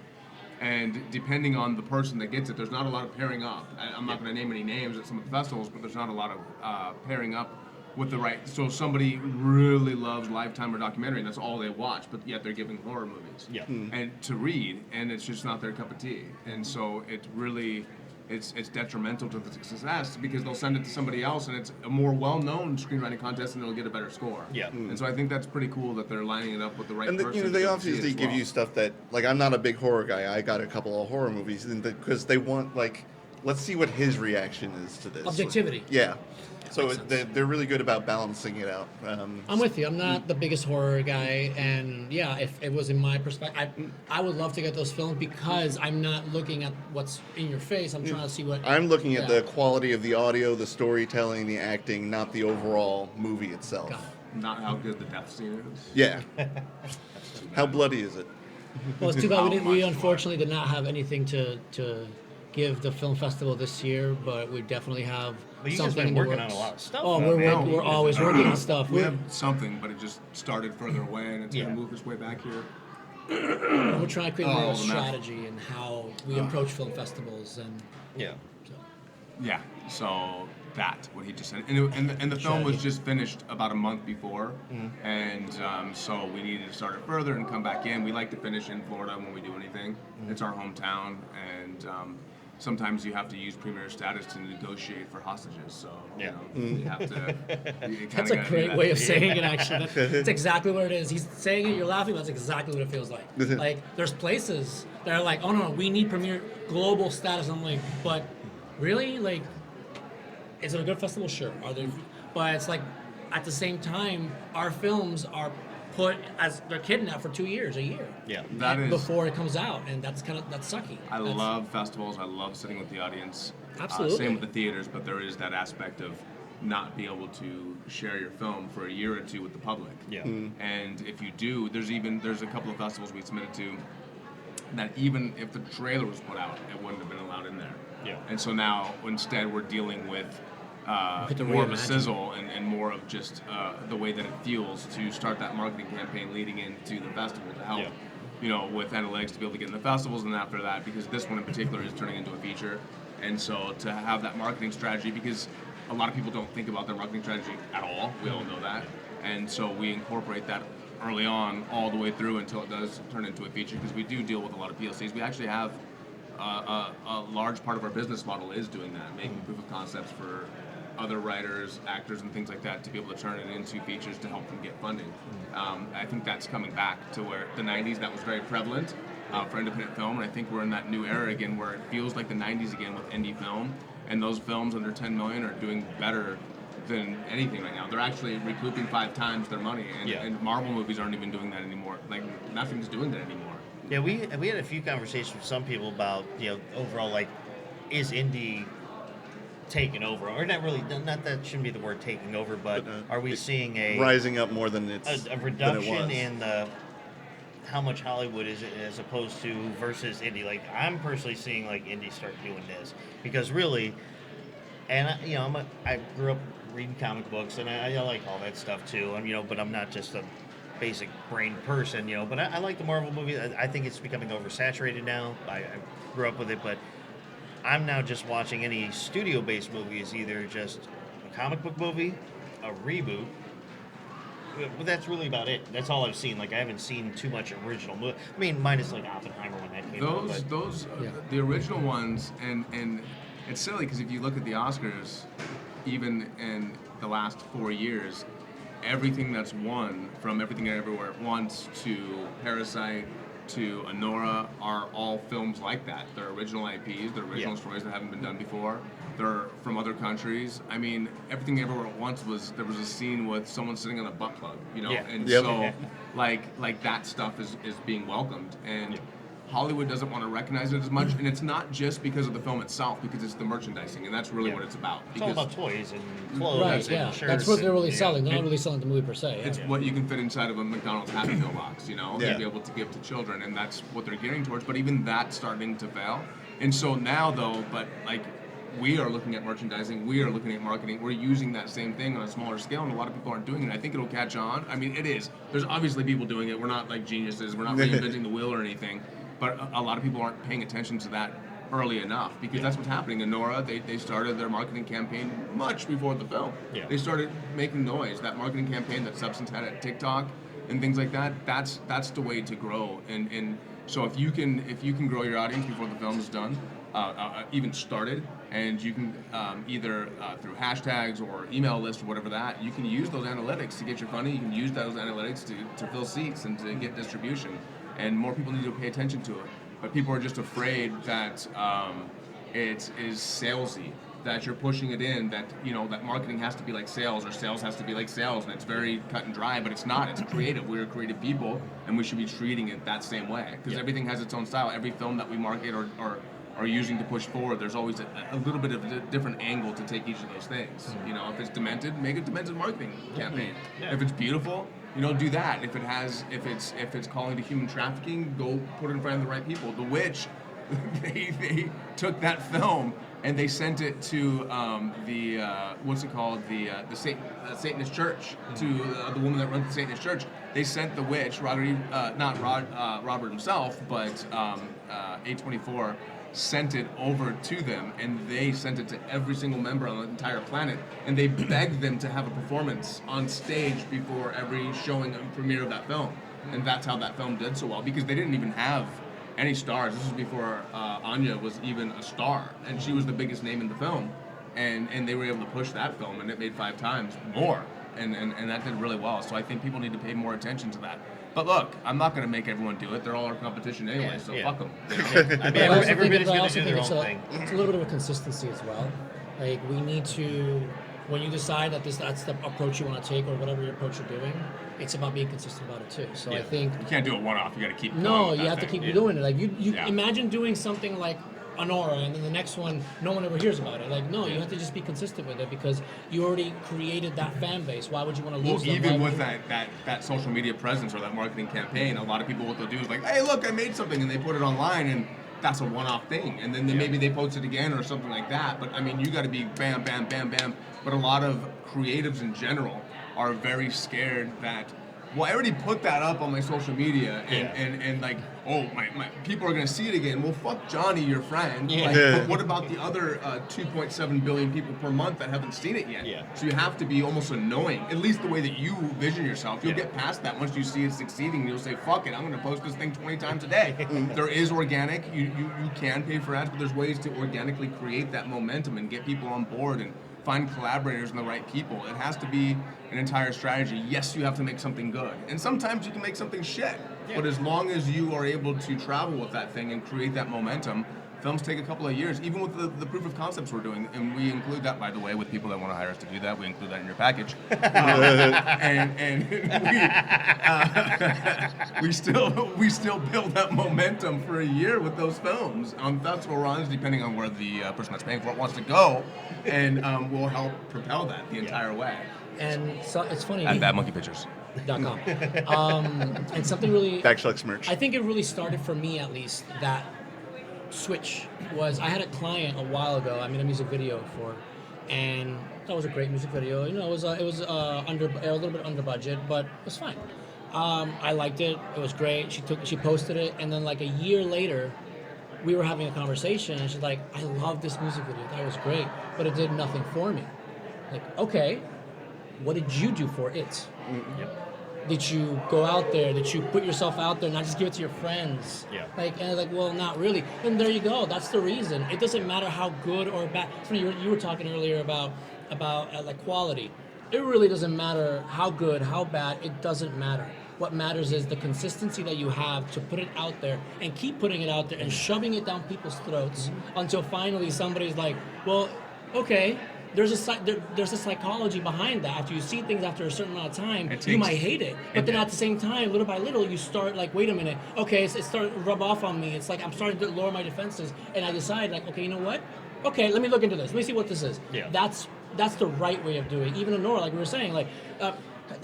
And depending on the person that gets it, there's not a lot of pairing up. I'm not going to name any names at some of the festivals, but there's not a lot of pairing up with the right. So if somebody really loves Lifetime or documentary, and that's all they watch, but yet they're giving horror movies. Yeah. And to read, and it's just not their cup of tea. And so it really, it's detrimental to the success because they'll send it to somebody else, and it's a more well-known screenwriting contest, and they'll get a better score. Yeah. And so I think that's pretty cool that they're lining it up with the right And person. to they go see it obviously as give well. you stuff that, I'm not a big horror guy. I got a couple of horror movies because they want, let's see what his reaction is to this. Objectivity. Yeah. So Makes sense. they're really good about balancing it out. I'm with you. I'm not the biggest horror guy, and yeah, if it was in my perspective, I would love to get those films because I'm not looking at what's in your face. I'm trying to see what. I'm looking at Yeah. the quality of the audio, the storytelling, the acting, not the overall movie itself. Got it. Not how good the death scene is. Yeah. How bloody is it? Well, it's too bad we How much unfortunately did not have anything to give the film festival this year, but we definitely have But you guys something been in the working works. on a lot of stuff. Oh, though, man. we're always working on stuff. We We're, have something, but it just started further away, and it's Yeah. going to move its way back here. we're trying to create more of a Oh, the map. strategy and how we approach film festivals, and Yeah. so. Yeah, so that, what he just said. And the film was just finished about a month before, and so we needed to start it further and come back in. We like to finish in Florida when we do anything. It's our hometown, and sometimes you have to use premier status to negotiate for hostages, so Yeah. you have to... you kinda That's a gotta do great that. way of saying it, actually. That's exactly what it is. He's saying it, you're laughing, that's exactly what it feels like. Like, there's places that are like, oh no, we need premier global status. I'm like, but really? Like, is it a good festival? Sure. Are there? But it's like, at the same time, our films are put as, they're kidnapped for 2 years, a year. Yeah. That is... Before it comes out, and that's sucky. I That's- love festivals. I love sitting with the audience. Absolutely. Same with the theaters, but there is that aspect of not be able to share your film for a year or two with the public. Yeah. And if you do, there's a couple of festivals we submitted to that even if the trailer was put out, it wouldn't have been allowed in there. Yeah. And so now instead we're dealing with have to more of a reimagine. sizzle and more of just the way that it feels to start that marketing campaign leading into the festival to help, Yeah. with analytics to be able to get in the festivals, and after that, because this one in particular is turning into a feature, and so to have that marketing strategy, because a lot of people don't think about their marketing strategy at all, we all know that, and so we incorporate that early on all the way through until it does turn into a feature, because we do deal with a lot of PLCs. We actually have a large part of our business model is doing that, making proof of concepts for other writers, actors, and things like that to be able to turn it into features to help them get funding. I think that's coming back to where the 90s that was very prevalent, for independent film, and I think we're in that new era again where it feels like the 90s again with indie film, and those films under 10 million are doing better than anything right now. They're actually recouping 5 times their money, and Marvel movies aren't even doing that anymore. Like, nothing's doing that anymore. Yeah, we had a few conversations with some people about, overall, like, is indie taking over? Or not really, not that shouldn't be the word taking over, but are we seeing rising up more than a than it reduction was. in how much Hollywood is as opposed to versus indie? Like, I'm personally seeing, like, indie start doing this because really, and I grew up reading comic books and I like all that stuff too, and but I'm not just a basic brain person, but I like the Marvel movies. I think it's becoming oversaturated now. I grew up with it, but I'm now just watching any studio-based movie is either just a comic book movie, a reboot. But that's really about it. That's all I've seen. Like, I haven't seen too much original movie. I mean, minus like Oppenheimer when that came out. Those the original ones, and it's silly because if you look at the Oscars, even in the last 4 years, everything that's won, from Everything Everywhere at Once to Parasite to Anora, are all films like that. They're original IPs, they're original stories that haven't been done before. They're from other countries. I mean, Everything Everywhere at Once there was a scene with someone sitting on a butt plug, and so like that stuff is being welcomed, and Hollywood doesn't want to recognize it as much, and it's not just because of the film itself, because it's the merchandising, and that's really what it's about. It's all about toys and clothes Right, and shirts. that's what they're really and, selling. They're not really selling the movie per se. It's what you can fit inside of a McDonald's Happy Meal box, to Yeah. be able to give to children, and that's what they're gearing towards. But even that's starting to fail. And so now, though, we are looking at merchandising, we are looking at marketing, we're using that same thing on a smaller scale, and a lot of people aren't doing it. I think it'll catch on. I mean, it is. There's obviously people doing it. We're not like geniuses. We're not reinventing the wheel or anything. But a lot of people aren't paying attention to that early enough, because that's what's happening. In Nora, they started their marketing campaign much before the film. Yeah. They started making noise. That marketing campaign that Substance had at TikTok and things like that, that's the way to grow. And so if you can grow your audience before the film is done, even started, and you can either through hashtags or email lists or whatever that, you can use those analytics to get your funding. You can use those analytics to fill seats and to get distribution. And more people need to pay attention to it. But people are just afraid that it is salesy, that you're pushing it in, that that marketing has to be like sales, or sales has to be like sales, and it's very cut and dry. But it's not. It's creative. We're creative people, and we should be treating it that same way, because everything has its own style. Every film that we market or are using to push forward, there's always a little bit of a different angle to take each of those things. If it's demented, make a demented marketing campaign. If it's beautiful, do that. If it's calling to human trafficking, go put it in front of the right people. The Witch, they took that film and they sent it to the Satanist church, to the woman that runs the Satanist church. They sent The Witch, not Robert himself, but A24 sent it over to them, and they sent it to every single member on the entire planet, and they begged them to have a performance on stage before every showing and premiere of that film. And that's how that film did so well, because they didn't even have any stars. This was before Anya was even a star, and she was the biggest name in the film, and they were able to push that film, and it made 5 times more, and that did really well. So I think people need to pay more attention to that. But look, I'm not going to make everyone do it. They're all our competition anyway, so fuck them. I mean, I also everybody's think, I going also to do think their own thing. it's a little bit of a consistency as well. Like, we need to, when you decide that that's the approach you want to take, or whatever your approach you're doing, it's about being consistent about it too. So I think You can't do it one-off. You got to keep going no, with you that have to thing. keep doing it. Like you Yeah. imagine doing something like Anora, and then the next one, no one ever hears about it. Like, no, you have to just be consistent with it, because you already created that fan base. Why would you want to lose Well, them? even Why with would that social media presence or that marketing campaign, a lot of people, what they'll do is like, hey, look, I made something, and they put it online, and that's a one-off thing. And then maybe they post it again or something like that. But I mean, you got to be bam, bam, bam, bam. But a lot of creatives in general are very scared that, well, I already put that up on my social media, and like, oh, my people are gonna see it again. Well, fuck Johnny, your friend. Like, but what about the other 2.7 billion people per month that haven't seen it yet? Yeah. So you have to be almost annoying, at least the way that you vision yourself. You'll get past that once you see it succeeding. You'll say, fuck it, I'm gonna post this thing 20 times a day. There is organic. You can pay for ads, but there's ways to organically create that momentum and get people on board and find collaborators and the right people. It has to be an entire strategy. Yes, you have to make something good, and sometimes you can make something shit. But as long as you are able to travel with that thing and create that momentum, films take a couple of years, even with the proof of concepts we're doing, and we include that, by the way, with people that want to hire us to do that. We include that in your package, and we still build that momentum for a year with those films on festival runs, depending on where the person that's paying for it wants to go, and we'll help propel that the entire way. And so it's funny. At badmonkeybpictures.com. And something really, Backschlex merch. I think it really started for me at least, that switch was, I had a client a while ago I made a music video for, and that was a great music video. You know, it was a little bit under budget, but it was fine. I liked it. It was great. She posted it, and then like a year later, we were having a conversation, and she's like, "I love this music video. That was great, but it did nothing for me." Like, okay, what did you do for it? Did you go out there? Did you put yourself out there, not just give it to your friends? Yeah. Like, and like, well, not really. And there you go. That's the reason. It doesn't matter how good or bad. You were talking earlier about like quality. It really doesn't matter how good, how bad. It doesn't matter. What matters is the consistency that you have to put it out there and keep putting it out there and shoving it down people's throats until finally somebody's like, well, okay. There's a psychology behind that. After you see things after a certain amount of time, you might hate it. But then at the same time, little by little, you start like, wait a minute, okay, it started to rub off on me. It's like I'm starting to lower my defenses, and I decide like, okay, you know what? Okay, let me look into this. Let me see what this is. Yeah. That's the right way of doing it. Even in Nora, like we were saying, like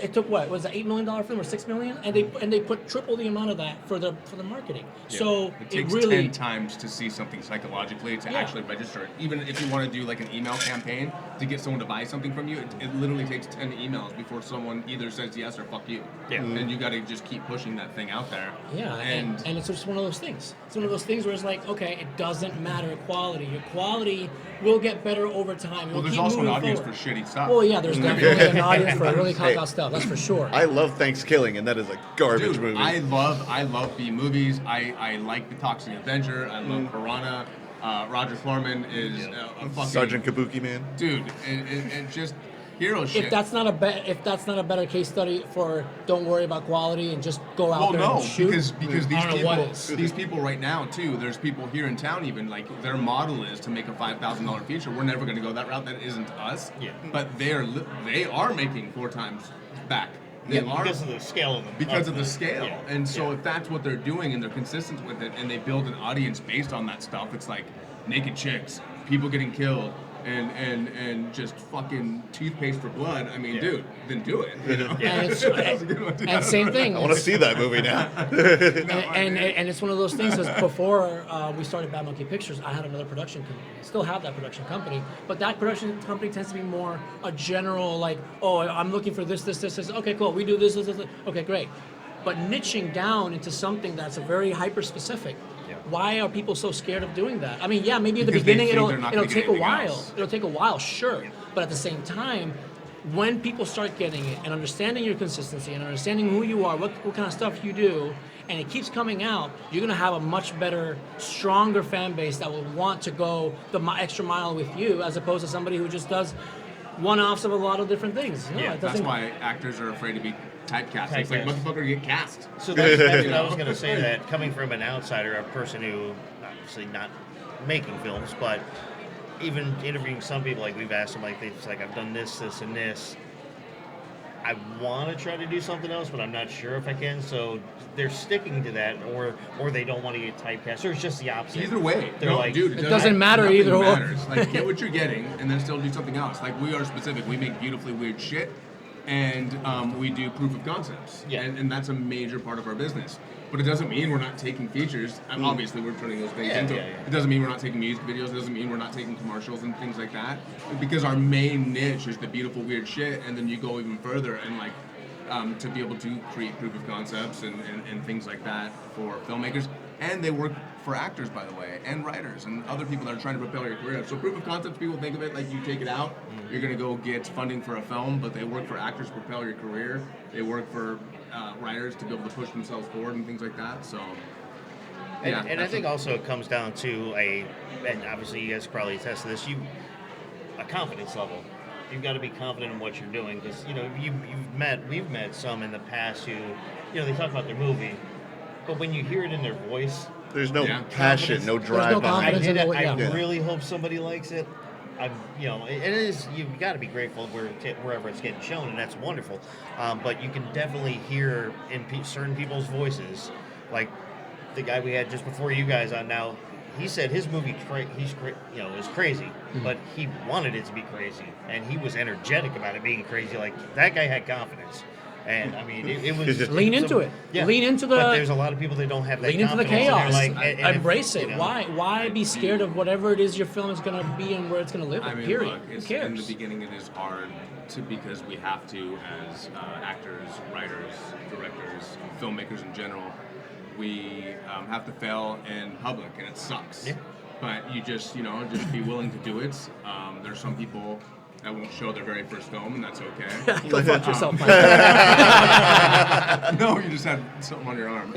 it took what was it, $8 million film or $6 million, and they put triple the amount of that for the marketing. Yeah. So It takes really 10 times to see something psychologically to Yeah. actually register it. Even if you want to do like an email campaign to get someone to buy something from you, it literally takes 10 emails before someone either says yes or fuck you. Yeah. And you got to just keep pushing that thing out there. Yeah, and it's just one of those things. It's one of those things where it's like, okay, it doesn't matter quality. Your quality will get better over time. Well, You'll there's keep also an moving audience forward. for shitty stuff. Well, yeah, there's definitely an audience for really Hey. cock stuff. That's for sure. I love Thanksgiving, and that is a garbage Dude, movie. I love B movies. I like The Toxic Avenger. I love Piranha. Roger Corman is a fucking Sergeant Kabuki Man. dude, and just hero shit. If that's not a better case study for don't worry about quality and just go out Well, there no, and shoot, because I don't know what is. these people right now too. There's people here in town even like their model is to make a $5,000 feature. We're never going to go that route. That isn't us. Yeah. But they are making 4 times back. They are because of the scale of them. because of the scale. Yeah. And so Yeah. if that's what they're doing and they're consistent with it and they build an audience based on that stuff, it's like naked chicks, people getting killed, and just fucking toothpaste for blood. I mean, Yeah. dude, then do it. You know? And, it's, That's a good one, too. and same thing. I want to see that movie now. And it's one of those things. Because before we started Bad Monkey Pictures, I had another production company. I still have that production company, but that production company tends to be more a general, like, oh, I'm looking for this. Okay, cool. We do this. Okay, great. But niching down into something that's a very hyper specific. Yeah. Why are people so scared of doing that? I mean, yeah, maybe at the Because they beginning think they're not it'll gonna get take a anything while. else. It'll take a while, sure. But at the same time, when people start getting it and understanding your consistency and understanding who you are, what kind of stuff you do, and it keeps coming out, you're gonna have a much better, stronger fan base that will want to go the extra mile with you, as opposed to somebody who just does one-offs of a lot of different things. No, Yeah, it That's doesn't. why actors are afraid to be typecast. It's like, Typecast. motherfucker, get cast. So that's what I was going to say, that coming from an outsider, a person who, obviously not making films, but even interviewing some people, like we've asked them, like, it's like, I've done this, and this. I want to try to do something else, but I'm not sure if I can. So they're sticking to that, or they don't want to get typecast, or it's just the opposite. Either way, They're no, like, dude, It doesn't matter nothing either or. matters. Like, get what you're getting, and then still do something else. Like, we are specific. We make beautifully weird shit, and we do proof of concepts. Yeah. And that's a major part of our business. But it doesn't mean we're not taking features. Obviously, we're turning those things Yeah, into yeah, it. yeah. It doesn't mean we're not taking music videos. It doesn't mean we're not taking commercials and things like that. Because our main niche is the beautiful weird shit, and then you go even further and like to be able to create proof of concepts and things like that for filmmakers. And they work for actors, by the way, and writers and other people that are trying to propel your career. So proof of concepts, people think of it like you take it out, you're going to go get funding for a film, but they work for actors to propel your career. They work for writers to be able to push themselves forward and things like that. So, yeah. And I think also it comes down to and obviously you guys probably attest to this, a confidence level. You've got to be confident in what you're doing, because we've met some in the past who, they talk about their movie, but when you hear it in their voice, There's no Yeah. passion, no drive no behind I, confidence it. in did the it, way- I yeah. really hope somebody likes it. I'm, you know, it is. You've got to be grateful wherever it's getting shown, and that's wonderful. But you can definitely hear in certain people's voices, like the guy we had just before you guys on now. He said his movie, is crazy, but he wanted it to be crazy, and he was energetic about it being crazy. Like that guy had confidence, and I mean, it was Lean into it. Lean into the. But there's a lot of people that don't have that. Lean into the confidence, and they're chaos. Like, and Embrace if, it. you know, Why be scared of whatever it is your film is going to be and where it's going to live? I mean, Period. look, Who it's, cares? in the beginning it is hard because we have to, as actors, writers, directors, filmmakers in general, we have to fail in public, and it sucks. Yeah. But you just be willing to do it. There's some people that won't show their very first film, and that's okay. Go fuck yourself, Mike. No, you just had something on your arm.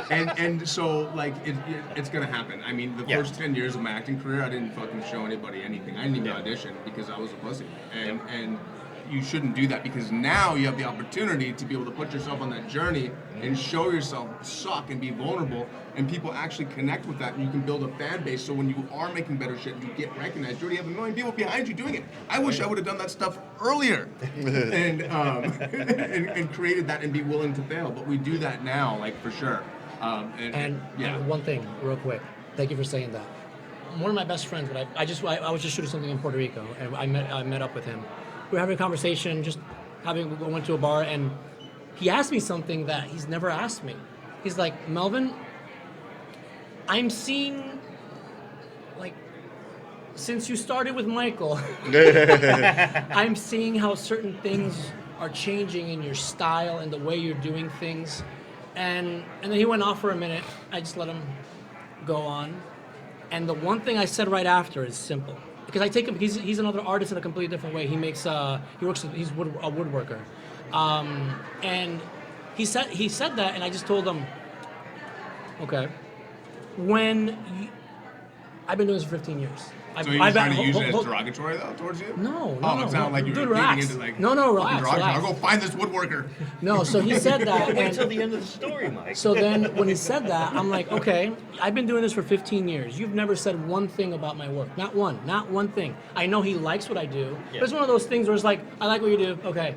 And so like it's gonna happen. I mean, the Yeah. first 10 years of my acting career, I didn't fucking show anybody anything. I didn't even audition because I was a pussy. And you shouldn't do that because now you have the opportunity to be able to put yourself on that journey and show yourself suck and be vulnerable, and people actually connect with that, and you can build a fan base. So when you are making better shit, you get recognized. You already have 1 million people behind you doing it. I wish I would have done that stuff earlier and created that and be willing to fail. But we do that now, like for sure. And one thing, real quick. Thank you for saying that. One of my best friends, but I was just shooting something in Puerto Rico, and I met up with him. We were having a conversation, we went to a bar, and he asked me something that he's never asked me. He's like, Melvin, I'm seeing, like, since you started with Michael, I'm seeing how certain things are changing in your style and the way you're doing things. And then he went off for a minute. I just let him go on. And the one thing I said right after is simple. Because I take him, he's another artist in a completely different way. He's a woodworker. And he said that, and I just told him, okay, I've been doing this for 15 years. So he was trying to use it as derogatory though towards you? No, it sounded like you were relax. into like No, relax, derogatory. relax. I'll go find this woodworker. No, so he said that. Wait and- till the end of the story, Mike. So then when he said that, I'm like, okay, I've been doing this for 15 years. You've never said one thing about my work. Not one thing. I know he likes what I do. Yeah. But it's one of those things where it's like, I like what you do. Okay,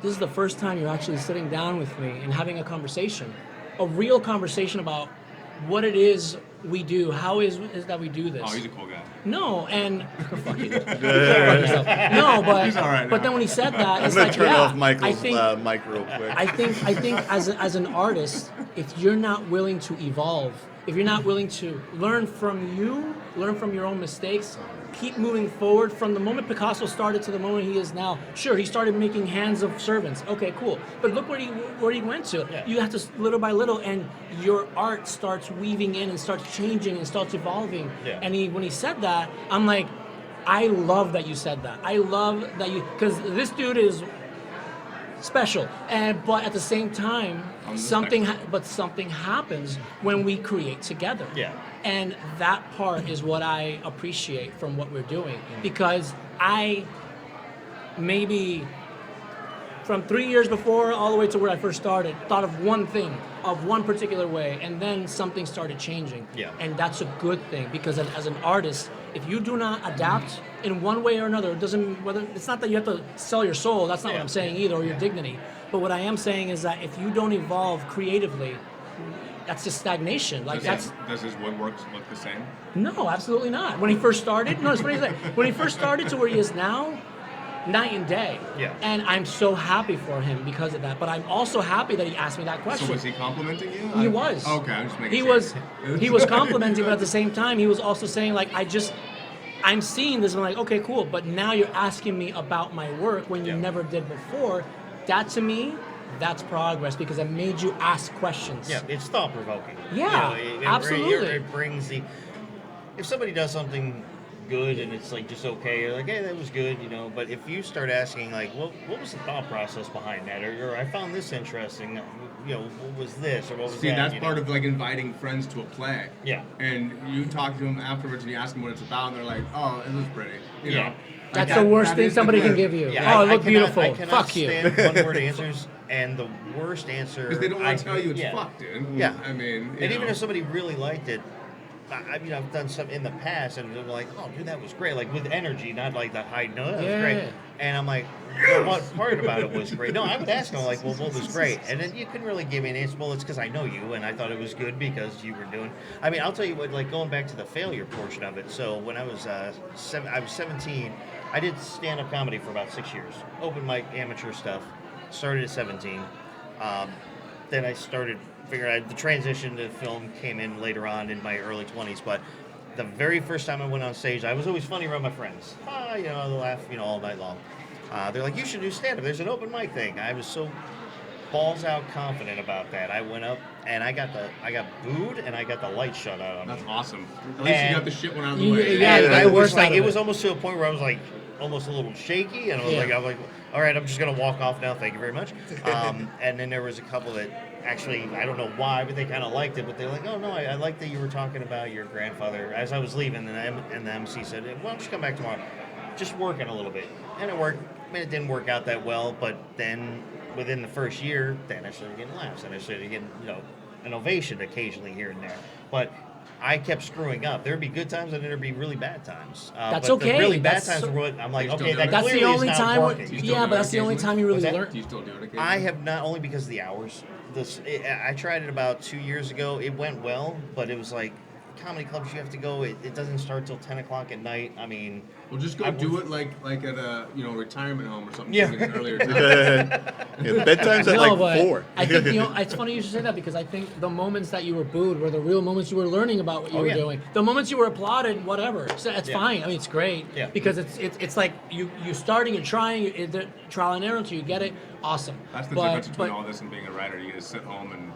this is the first time you're actually sitting down with me and having a conversation. A real conversation about what it is we do. How is that we do this? Oh, he's a cool guy. No, and fuck you. Fuck yourself. No, but He's all right but now. then when he said that, I'm it's gonna like, turn yeah, off Michael's I think, mic real quick. I think as an artist, if you're not willing to evolve, if you're not willing to learn from your own mistakes, keep moving forward from the moment Picasso started to the moment he is now. Sure, he started making hands of servants. Okay, cool. But look where he went to. Yeah. You have to little by little, and your art starts weaving in and starts changing and starts evolving. Yeah. And when he said that, I'm like, I love that you said that. I love that because this dude is special, but at the same time, something happens when we create together. Yeah. And that part is what I appreciate from what we're doing, because I maybe from 3 years before all the way to where I first started, thought of one thing, of one particular way, and then something started changing. Yeah. And that's a good thing, because as an artist, if you do not adapt in one way or another, it's not that you have to sell your soul, that's not what I'm saying either, or your dignity. But what I am saying is that if you don't evolve creatively, that's just stagnation. Like Does his woodwork look the same? No, absolutely not. When he first started, no, it's funny to say, when he first started to where he is now, night and day. Yeah. And I'm so happy for him because of that. But I'm also happy that he asked me that question. So was he complimenting you? He was. Okay, I'm just making He sure. he was complimenting, but at the same time, he was also saying, like, I'm seeing this, and I'm like, okay, cool, but now you're asking me about my work when you never did before. That, to me, that's progress, because it made you ask questions. Yeah, it's thought provoking. Yeah, absolutely. It brings if somebody does something good and it's like just okay, you're like, hey, that was good, But if you start asking like, what was the thought process behind that, or I found this interesting, what was this, or what was that? See, that's part of like inviting friends to a play. Yeah. And you talk to them afterwards and you ask them what it's about, and they're like, oh, it was pretty. You know? That's Like, the worst that thing is the somebody can thing. give you. Yeah, Oh, I it looked cannot- beautiful. I cannot Fuck you. stand one-word answers, and the worst answer. Because they don't want to tell you it's yeah. fucked, dude. Yeah. I mean, And even if somebody really liked it, I mean, I've done some in the past, and they're like, "Oh, dude, that was great!" Like with energy, not like the high. No, that was Yeah. great. And I'm like, well, "What part about it was great?" No, I would ask them like, "Well, what was great?" And then you couldn't really give me an answer. Well, it's because I know you, and I thought it was good because you were doing. I mean, I'll tell you what. Like going back to the failure portion of it. So when I was I was 17. I did stand-up comedy for about 6 years. Open mic, amateur stuff. Started at 17. Then I started figuring out the transition to film came in later on in my early 20s. But the very first time I went on stage, I was always funny around my friends. You know, they laugh, you know, all night long. They're like, "You should do stand-up. There's an open mic thing." I was so balls out confident about that. I went up and I got booed and I got the light shut out on me. That's awesome. At least And- you got the shit one out of the You- way. yeah, And you got I the was worst like, out of it was it. almost to a point where I was like almost a little shaky, and I was Yeah. like, all right, I'm just gonna walk off now. Thank you very much. And then there was a couple that actually, I don't know why, but they kind of liked it. But they're like, "Oh no, I like that you were talking about your grandfather." As I was leaving, and the MC said, "Why don't you come back tomorrow? Just working a little bit." And it worked. I mean, it didn't work out that well, but then within the first year, then I started getting laughs, and I started getting, you know, an ovation occasionally here and there. But I kept screwing up. There'd be good times and there'd be really bad times. That's but okay. The really bad That's times so- are what I'm like, You still okay, do that it? That's clearly the is only not time. working. Do you still Yeah, do but it that's the only occasionally? time you really What's that? learn. Do you still do it occasionally? I have not, only because of the hours. I tried it about 2 years ago. It went well, but it was like comedy clubs you have to go. It doesn't start till 10 o'clock at night. I mean, Well, just go I do would- it like at a retirement home or something. Yeah. So it's an earlier time. Yeah, bedtime's at No, like but 4. I think it's funny you should say that because I think the moments that you were booed were the real moments you were learning about what you Oh, were yeah. doing. The moments you were applauded, whatever, so it's Yeah. fine. I mean, it's great Yeah. because it's like you starting and trying, the trial and error until you get it. Awesome. That's the difference between all this and being a writer. You get to sit home and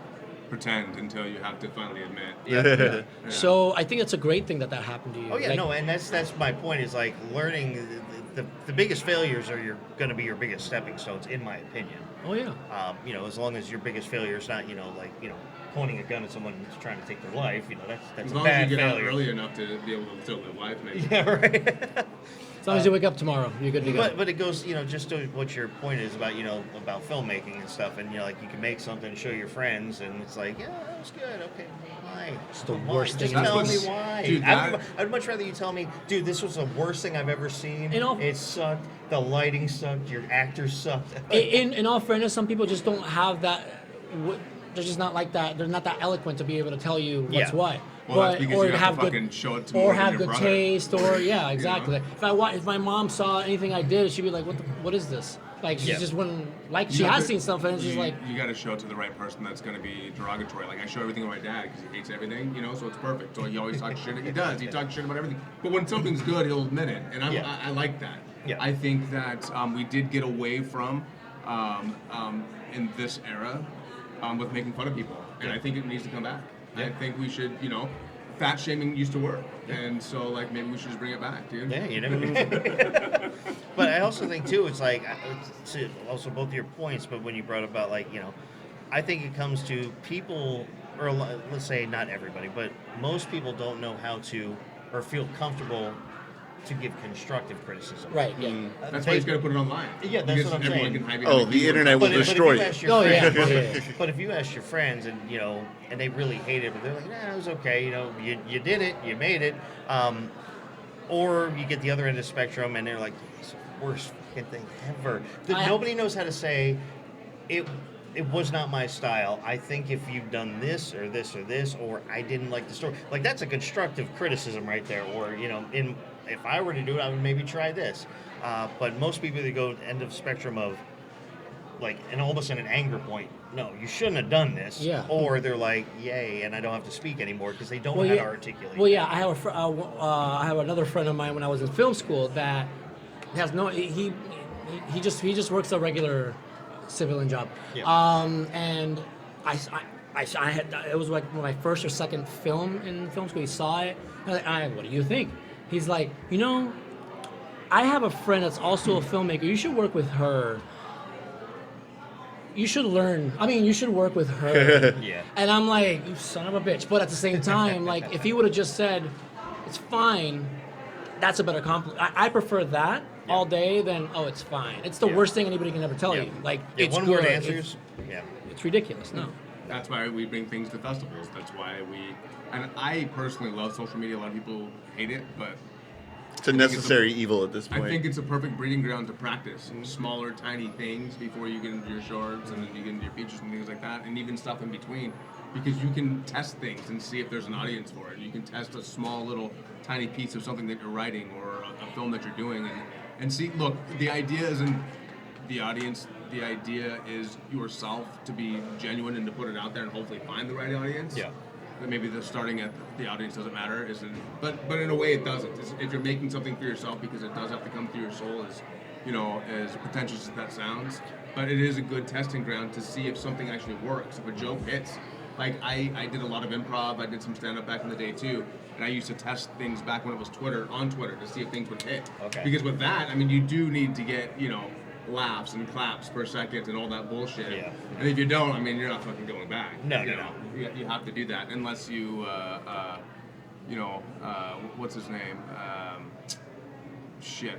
pretend until you have to finally admit. yeah. So I think it's a great thing that happened to you. Oh yeah, Like, no, and that's my point. Is like learning. The biggest failures are going to be your biggest stepping stones, in my opinion. Oh yeah. You know, as long as your biggest failure is not, you know, like, you know, pointing a gun at someone who's trying to take their life, you know, that's As a long as bad you get failure. out early enough to be able to still live life, maybe. Yeah, right. As long as you wake up tomorrow, you're good to go. But it goes, you know, just to what your point is about, you know, about filmmaking and stuff, and you know, like you can make something, show your friends, and it's like, yeah, that was good. Okay, why? It's the worst Just thing. tell That's me what's- why. dude, I'd much rather you tell me, dude, this was the worst thing I've ever seen. You know- It sucked. The lighting sucked. Your actors sucked. In all fairness, some people just don't have that. They're just not like that. They're not that eloquent to be able to tell you what's Yeah. what. Well, that's because or you have have to good, fucking show it to or more than have your good brother. taste, or yeah, exactly. know? If my mom saw anything I did, she'd be like, what is this? Like she Yeah. just wouldn't like. You She have has to- seen stuff, and she's like, you got to show it to the right person that's going to be derogatory. Like I show everything to my dad because he hates everything, you know, so it's perfect. So he always talks shit. He does. He talks shit about everything. But when something's good, he'll admit it, and Yeah. I like that. Yeah. I think that we did get away from in this era with making fun of people, and I think it needs to come back. I think we should, you know, fat shaming used to work, and so like maybe we should just bring it back, dude. Yeah, you never know. But I also think too, it's like to also both of your points. But when you brought about like, you know, I think it comes to people, or let's say not everybody, but most people don't know how to or feel comfortable to give constructive criticism. right, yeah. That's why he's got to put it online. Yeah, that's Because what I'm everyone saying. Can hype it Oh, and the keep it. internet will But if destroy you you. ask your Oh yeah, friends, yeah. but if you ask your friends and you know, and they really hate it, but they're like, nah, it was okay, you know, you did it, you made it, or you get the other end of the spectrum and they're like, it's the worst fucking thing ever. Nobody knows how to say it. It was not my style. I think if you've done this or this or this, or I didn't like the story, like that's a constructive criticism right there. Or you know, if I were to do it, I would maybe try this. But most people that go end of spectrum of like, and almost in an anger point. No, you shouldn't have done this. Yeah. Or they're like, yay, and I don't have to speak anymore because they don't know how to articulate. Well, yeah, I have I have another friend of mine when I was in film school that has no he just works a regular civilian job. Yeah. And I had it was like my first or second film in film school. He saw it. And I was like, what do you think? He's like, you know, I have a friend that's also a filmmaker. You should work with her. You should learn. I mean, you should work with her. Yeah. And I'm like, you son of a bitch. But at the same time, like, if he would have just said, it's fine, that's a better compliment. I prefer that all day, then it's fine. It's the Yeah. worst thing anybody can ever tell Yeah. you. Like Yeah, it's one good. word answers. Yeah. It's ridiculous. No. That's why we bring things to festivals. That's why and I personally love social media. A lot of people hate it, but It's a necessary evil at this point. I think it's a perfect breeding ground to practice smaller, tiny things before you get into your shorts and then you get into your features and things like that, and even stuff in between, because you can test things and see if there's an audience for it. You can test a small little tiny piece of something that you're writing or a film that you're doing, and see. Look, the idea isn't the audience. The idea is yourself to be genuine and to put it out there and hopefully find the right audience. Yeah. But maybe the starting at the audience doesn't matter, but in a way it doesn't. If you're making something for yourself, because it does have to come through your soul, as pretentious as that sounds, but it is a good testing ground to see if something actually works, if a joke hits. Like I did a lot of improv, I did some stand-up back in the day too, and I used to test things back when it was on Twitter to see if things would hit. Okay. Because with that, I mean, you do need to get, laughs and claps per second and all that bullshit. Yeah. And if you don't, I mean, you're not fucking going back. No, you no, know? You have to do that unless you, what's his name?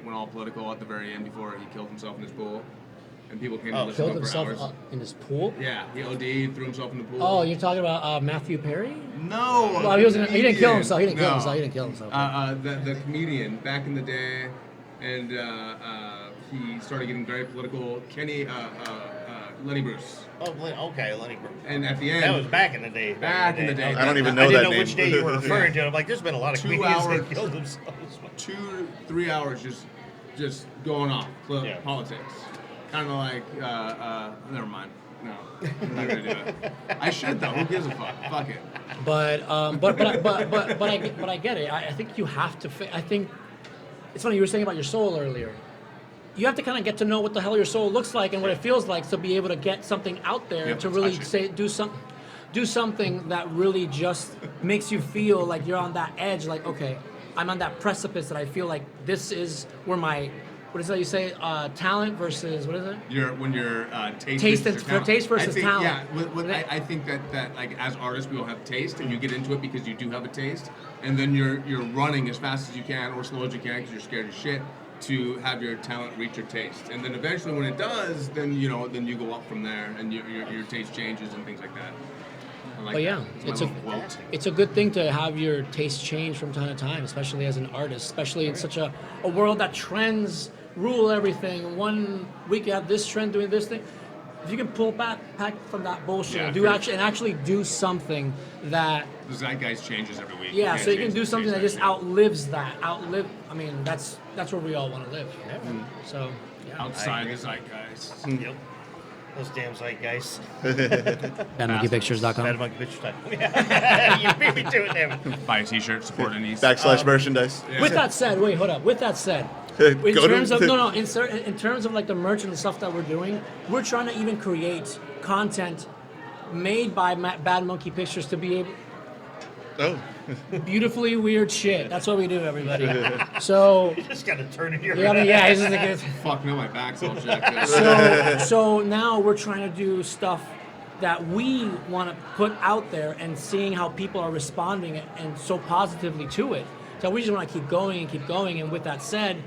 Went all political at the very end before he killed himself in his pool, and people came to listen Killed to him for himself hours. in his pool. Yeah, he OD'd, threw himself in the pool. Oh, you're talking about Matthew Perry? No. Well, he wasn't. He didn't kill comedian. himself. He didn't kill No. himself. He didn't kill himself. The comedian back in the day, and he started getting very political. Lenny Bruce. Oh, okay, Lenny Bruce. And at the end, That was back in the day. Back in the day. Okay. I don't even know I didn't that know which name. day you were referring to. I'm like, there's been a lot of 2 comedians hours. that killed themselves. 2-3 hours just going off Yeah. politics. Kind of like, never mind. No, I'm not gonna do it. I should though. Who gives a fuck? Fuck it. But I get it. I think you have to. I think it's funny you were saying about your soul earlier. You have to kind of get to know what the hell your soul looks like and what it feels like to be able to get something out there Yep, to really touch it. do something that really just makes you feel like you're on that edge. Like, okay, I'm on that precipice that I feel like this is where my, what is that you say? Talent versus, what is it? When you're Taste versus talent. Yeah, I think that like as artists we all have taste, and you get into it because you do have a taste, and then you're running as fast as you can or slow as you can because you're scared as shit to have your talent reach your taste, and then eventually when it does, then you go up from there, and your taste changes and things like that. I like But yeah, that. it's my little quote. it's a good thing to have your taste change from time to time, especially as an artist, especially in such a world that trends rule everything. One week you have this trend doing this thing. If you can pull back from that bullshit Yeah, and for- actually do something that, The zeitgeist changes every week. yeah, so you can change do the something that taste just outlives that. I mean, that's where we all want to live. So yeah. outside the zeitgeist. Yep. Those damn zeitgeists. BadMonkeyPictures.com. BadMonkeyPictures.com. You beat me to it, damn it. Buy a t-shirt, support Denise. / merchandise. Yeah. With that said, wait, hold up. With that said, Go in to- terms of in terms of like the merch and the stuff that we're doing, we're trying to even create content made by Bad Monkey Pictures to be able Oh, beautifully weird shit. That's what we do, everybody. So You just gotta turn in your yeah, I mean, yeah, it's just like it's, Fuck no, my back's all jacked up. so now we're trying to do stuff that we want to put out there and seeing how people are responding and so positively to it. So we just want to keep going. And with that said,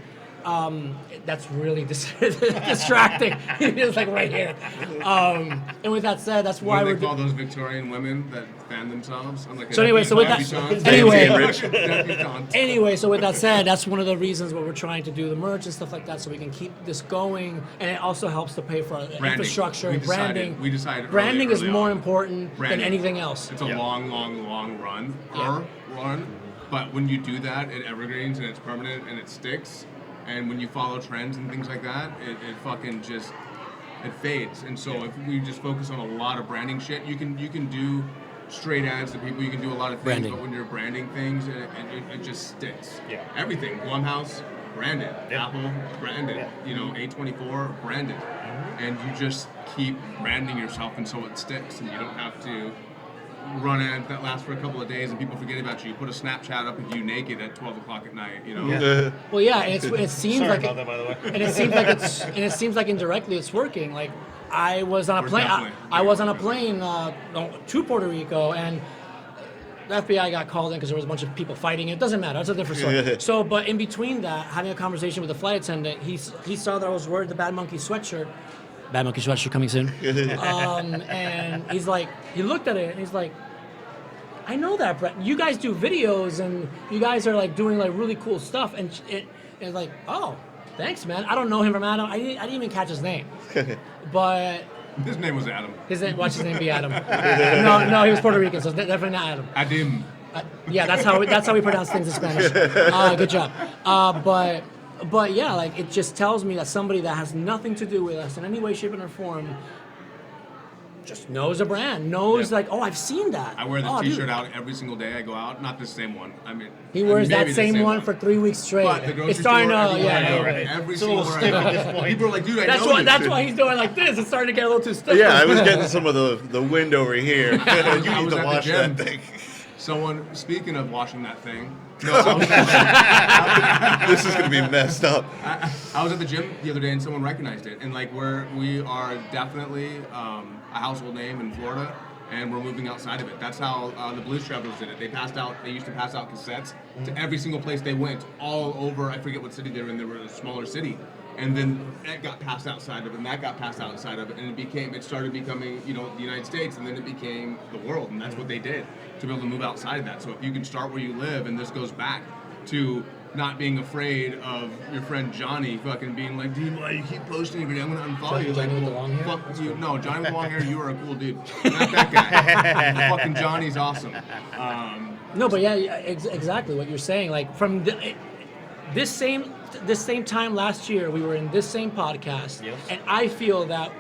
that's really distracting. It's like right here. And with that said, that's why What do we're they call those Victorian women that fan themselves? I'm like a So anyway, so with that- debutante. anyway- Debutante. Anyway, so with that said, that's one of the reasons why we're trying to do the merch and stuff like that, so we can keep this going, and it also helps to pay for our infrastructure, We decided- branding. we decided branding is early more on. important Branding. than anything else. It's a long run. Yeah. Run. But when you do that, it evergreens and it's permanent and it sticks. And when you follow trends and things like that, it fucking just it fades. And so if we just focus on a lot of branding shit, you can do straight ads to people. You can do a lot of things, Branding. but when you're branding things, it just sticks. Yeah. Everything. Blumhouse, branded. Yeah. Apple, branded. Yeah. A24, branded. And you just keep branding yourself until it sticks, and you don't have to run ads that last for a couple of days and people forget about you. You put a Snapchat up of you naked at 12 o'clock at night, you know? Yeah. Well, yeah, and it seems Sorry like about that, by the way. and it seems like indirectly it's working. Like I was on a We're plane. definitely I was on a working. plane to Puerto Rico, and the FBI got called in because there was a bunch of people fighting. It doesn't matter. That's a different story. So, but in between that, having a conversation with the flight attendant, he saw that I was wearing the Bad Monkey sweatshirt. Bad Monkey sweatshirt coming soon. And he's like, he looked at it and he's like, I know that, Brett. You guys do videos and you guys are like doing like really cool stuff. And it's like, oh, thanks, man. I don't know him from Adam. I didn't even catch his name. But His name was Adam. watch his name be Adam. No, he was Puerto Rican, so definitely not Adam. Adim. Yeah, that's how we pronounce things in Spanish. Good job. But yeah, like it just tells me that somebody that has nothing to do with us in any way, shape, or form just knows a brand, knows like, oh, I've seen that. I wear the Oh, dude. T-shirt out every single day I go out. Not the same one. I mean, He wears maybe that the same one for 3 weeks straight. But the grocery It's starting store, to, everywhere I go, right. every It's a single little where I stiff go. at this point. People are like, dude, I That's know why. you. That's why he's doing like this. It's starting to get a little too stiff. Yeah, I was getting some of the wind over here. You I need was to at the wash gym. that thing. Someone, speaking of washing that thing, This is gonna be messed up. I was at the gym the other day and someone recognized it. And like we are definitely a household name in Florida, and we're moving outside of it. That's how the Blues Travelers did it. They used to pass out cassettes to every single place they went, all over. I forget what city they were in. They were a smaller city. And then that got passed outside of it, and that got passed outside of it, and it started becoming, the United States, and then it became the world, and that's what they did to be able to move outside of that. So if you can start where you live, and this goes back to not being afraid of your friend Johnny fucking being like, dude, why do you keep posting every day? I'm gonna unfollow you. Johnny Like, with the long hair? fuck you. No, Johnny with the long hair, you are a cool dude. Not that guy. Fucking Johnny's awesome. No, but yeah, exactly what you're saying. Like from this same time last year, we were in this same podcast, Yes. and I feel that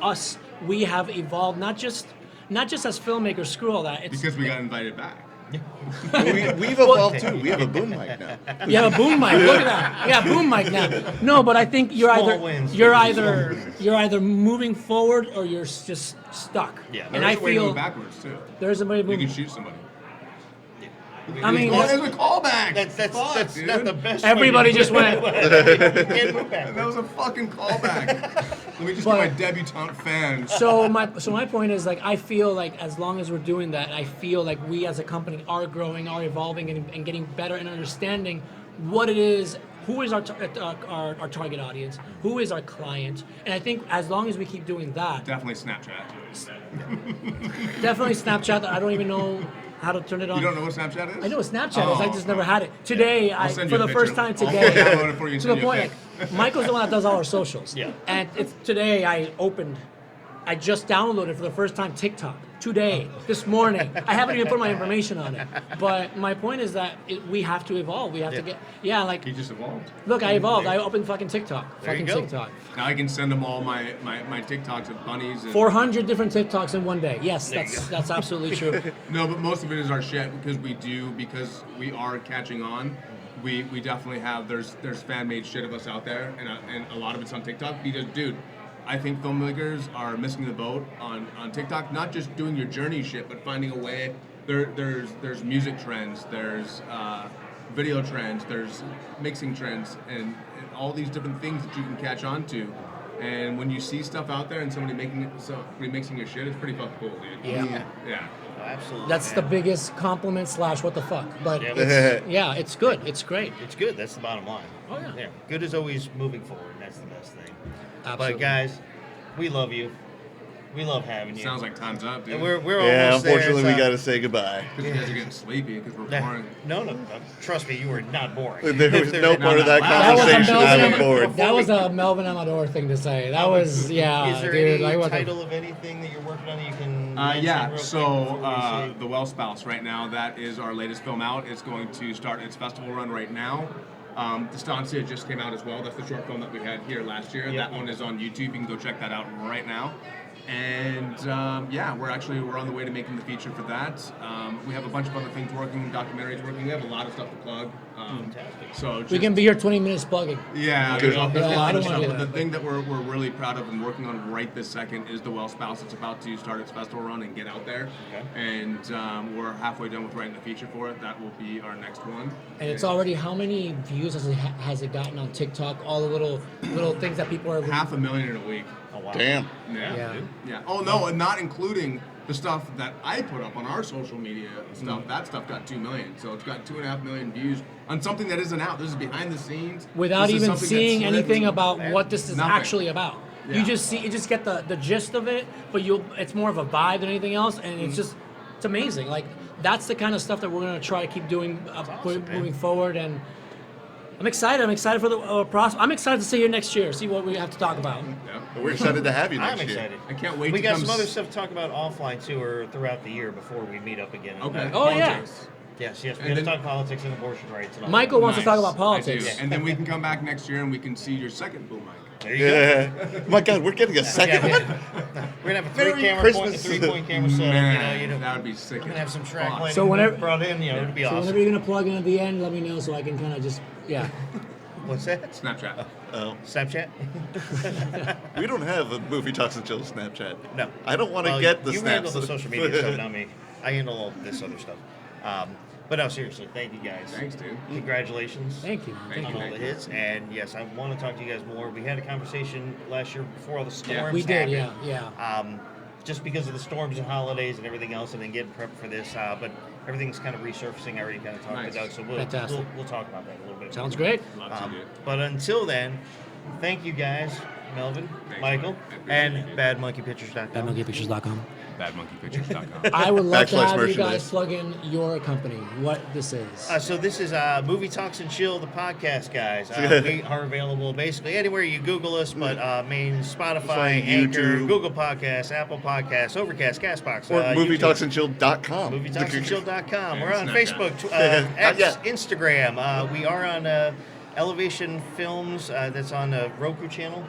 we have evolved not just as filmmakers. Screw all that. It's, Because we got invited back. We've evolved too. We have a boom mic now. you have a boom mic. Look at that. Yeah, boom mic now. No, but I think you're Small wins, you're small either wins. you're either moving forward or you're just stuck. Yeah. and There's I a way to feel move backwards too. there's a way to You move. can shoot somebody. I mean, Oh, there's a callback. That's dude. not the best. Everybody just went. You can't move That backwards. was a fucking callback. Let me just get my debutante fan. So my point is, like, I feel like as long as we're doing that, I feel like we as a company are growing, are evolving, and getting better and understanding what it is, who is our target audience, who is our client, and I think as long as we keep doing that, Definitely Snapchat. definitely Snapchat. I don't even know how to turn it on. You don't know what Snapchat is? I know what Snapchat is. I Oh, just never had it. Today, I'll send for you a the first picture. time I'll today, download it for you and to the send you a point, like, Michael's the one that does all our socials. Yeah. And it's today I just downloaded for the first time TikTok. Today, this morning. I haven't even put my information on it. But my point is that we have to evolve. We have to get, like, He just evolved. look, I evolved. I opened fucking TikTok. There you Fucking go. TikTok. Now I can send them all my TikToks of bunnies. And 400 different TikToks in one day. Yes, that's absolutely true. No, but most of it is our shit because we are catching on. We definitely have there's fan made shit of us out there, and a lot of it's on TikTok because, dude, I think filmmakers are missing the boat on TikTok. Not just doing your journey shit, but finding a way. There's music trends, there's video trends, there's mixing trends, and all these different things that you can catch on to. And when you see stuff out there and somebody remixing your shit, it's pretty fucking cool, dude. Yeah. Yeah. Oh, absolutely. That's the biggest compliment / what the fuck. But Yeah. it's good. It's great. It's good. That's the bottom line. Oh, yeah. Good is always moving forward. And that's the best thing. Absolutely. But guys, we love you. We love having you. Sounds like time's up, dude. And we're Yeah, almost there. unfortunately, we so- got to say goodbye. Because you guys are getting sleepy because we're boring. No. Trust me, you are not boring. There was no part of that That was a conversation I'm bored. That was a Melvin Amador thing to say. That was, yeah, Is there dude. any what the- title of anything that you're working on that you can mention Yeah, real quick so before we say- The Well Spouse right now, that is our latest film out. It's going to start its festival run right now. Distancia just came out as well. That's the short film that we had here last year. Yep. That one is on YouTube. You can go check that out right now. And we're on the way to making the feature for that. We have a bunch of other things working, documentaries working. We have a lot of stuff to plug. Fantastic. So We just- can be here 20 minutes plugging. Yeah, there's a Yeah, lot I of don't wanna stuff. do But the that. thing that we're really proud of and working on right this second is the Well Spouse. It's about to start its festival run and get out there. Okay. And we're halfway done with writing the feature for it. That will be our next one. And it's already, how many views has it gotten on TikTok? All the little things that people are. 500,000 in a week. Oh, wow. Damn. Yeah. Yeah. Yeah. Oh no, and not including the stuff that I put up on our social media stuff, that stuff got 2 million. So it's got 2.5 million views on something that isn't out. This is behind the scenes. Without This is even something that seeing slipped. anything about what this is Nothing. actually about. Yeah. You just get the gist of it, but it's more of a vibe than anything else, and it's amazing. Like that's the kind of stuff that we're gonna try to keep doing moving forward, and I'm excited. I'm excited for the process. I'm excited to sit here next year, see what we have to talk about. Yeah. We're excited to have you next I'm year. excited. I can't wait We to got come some other s- stuff to talk about offline too, or throughout the year before we meet up again. Okay. Oh, yeah. Politics. Yes, yes. We And have to then- talk politics and abortion rights and all Michael that. wants to talk about I politics. do. And then we can come back next year and we can see your second boom mic. There you go. Yeah. My God, we're getting a second Yeah, one. yeah. We're gonna have a Merry three-point Christmas. camera set. Man, that would be sick. We're gonna have some track Fuck. lighting So whenever- brought in. It'd be So awesome. whenever you're gonna plug in at the end, let me know so I can kind of just What's that? Snapchat. Oh, Snapchat? we don't have a Movie Talks and Chill Snapchat. No. I don't want to Well, get the you snaps. handle the social media stuff, not me. I handle all this other stuff. But no, seriously, thank you guys. Thanks, dude. Congratulations. thank you. Thank on you. all the hits, and yes, I want to talk to you guys more. We had a conversation last year before all the storms. We did, happened. yeah. Just because of the storms and holidays and everything else, and then getting prepped for this. But everything's kind of resurfacing. I already kind of talked Nice. to Doug, so Fantastic. we'll talk about that a little bit. Sounds great. Love to, dude. But until then, thank you guys, Melvin, Thanks, Michael, man. I appreciate and it. BadMonkeyPictures.com. BadMonkeyPictures.com. BadMonkeyPictures.com. I would love to Backslash have you guys merchandise. plug in your company, what this is. So this is Movie Talks and Chill, the podcast, guys. We are available basically anywhere you Google us, but main Spotify, Fine, Anchor, YouTube. Google Podcasts, Apple Podcasts, Overcast, Castbox, Or YouTube, MovieTalksandChill.com. MovieTalksandChill.com. We're on And Facebook, Snapchat. X, yet. Instagram. We are on Elevation Films. That's on the Roku channel,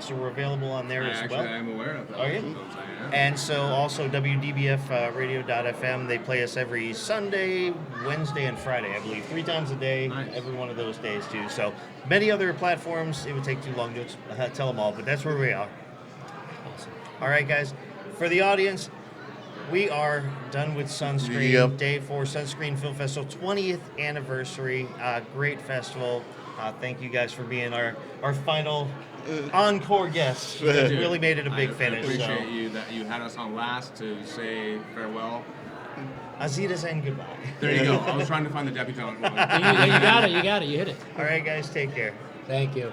so we're available on there I as actually well. am aware of that. Are you? Those I am. And so also WDBF radio.fm, they play us every Sunday, Wednesday, and Friday, I believe. 3 times a day, Nice. every one of those days too. So many other platforms, it would take too long to tell them all, but that's where we are. Awesome. All right, guys. For the audience, we are done with Sunscreen. Yep. Day 4, Sunscreen Film Festival, 20th anniversary. Great festival. Thank you guys for being our final encore guests. You guys Dude, really made it a big I finish. appreciate So. you that you had us on last to say farewell. Azidas and goodbye. There you go. I was trying to find the debutante. You got it. You hit it. All right, guys, take care. Thank you.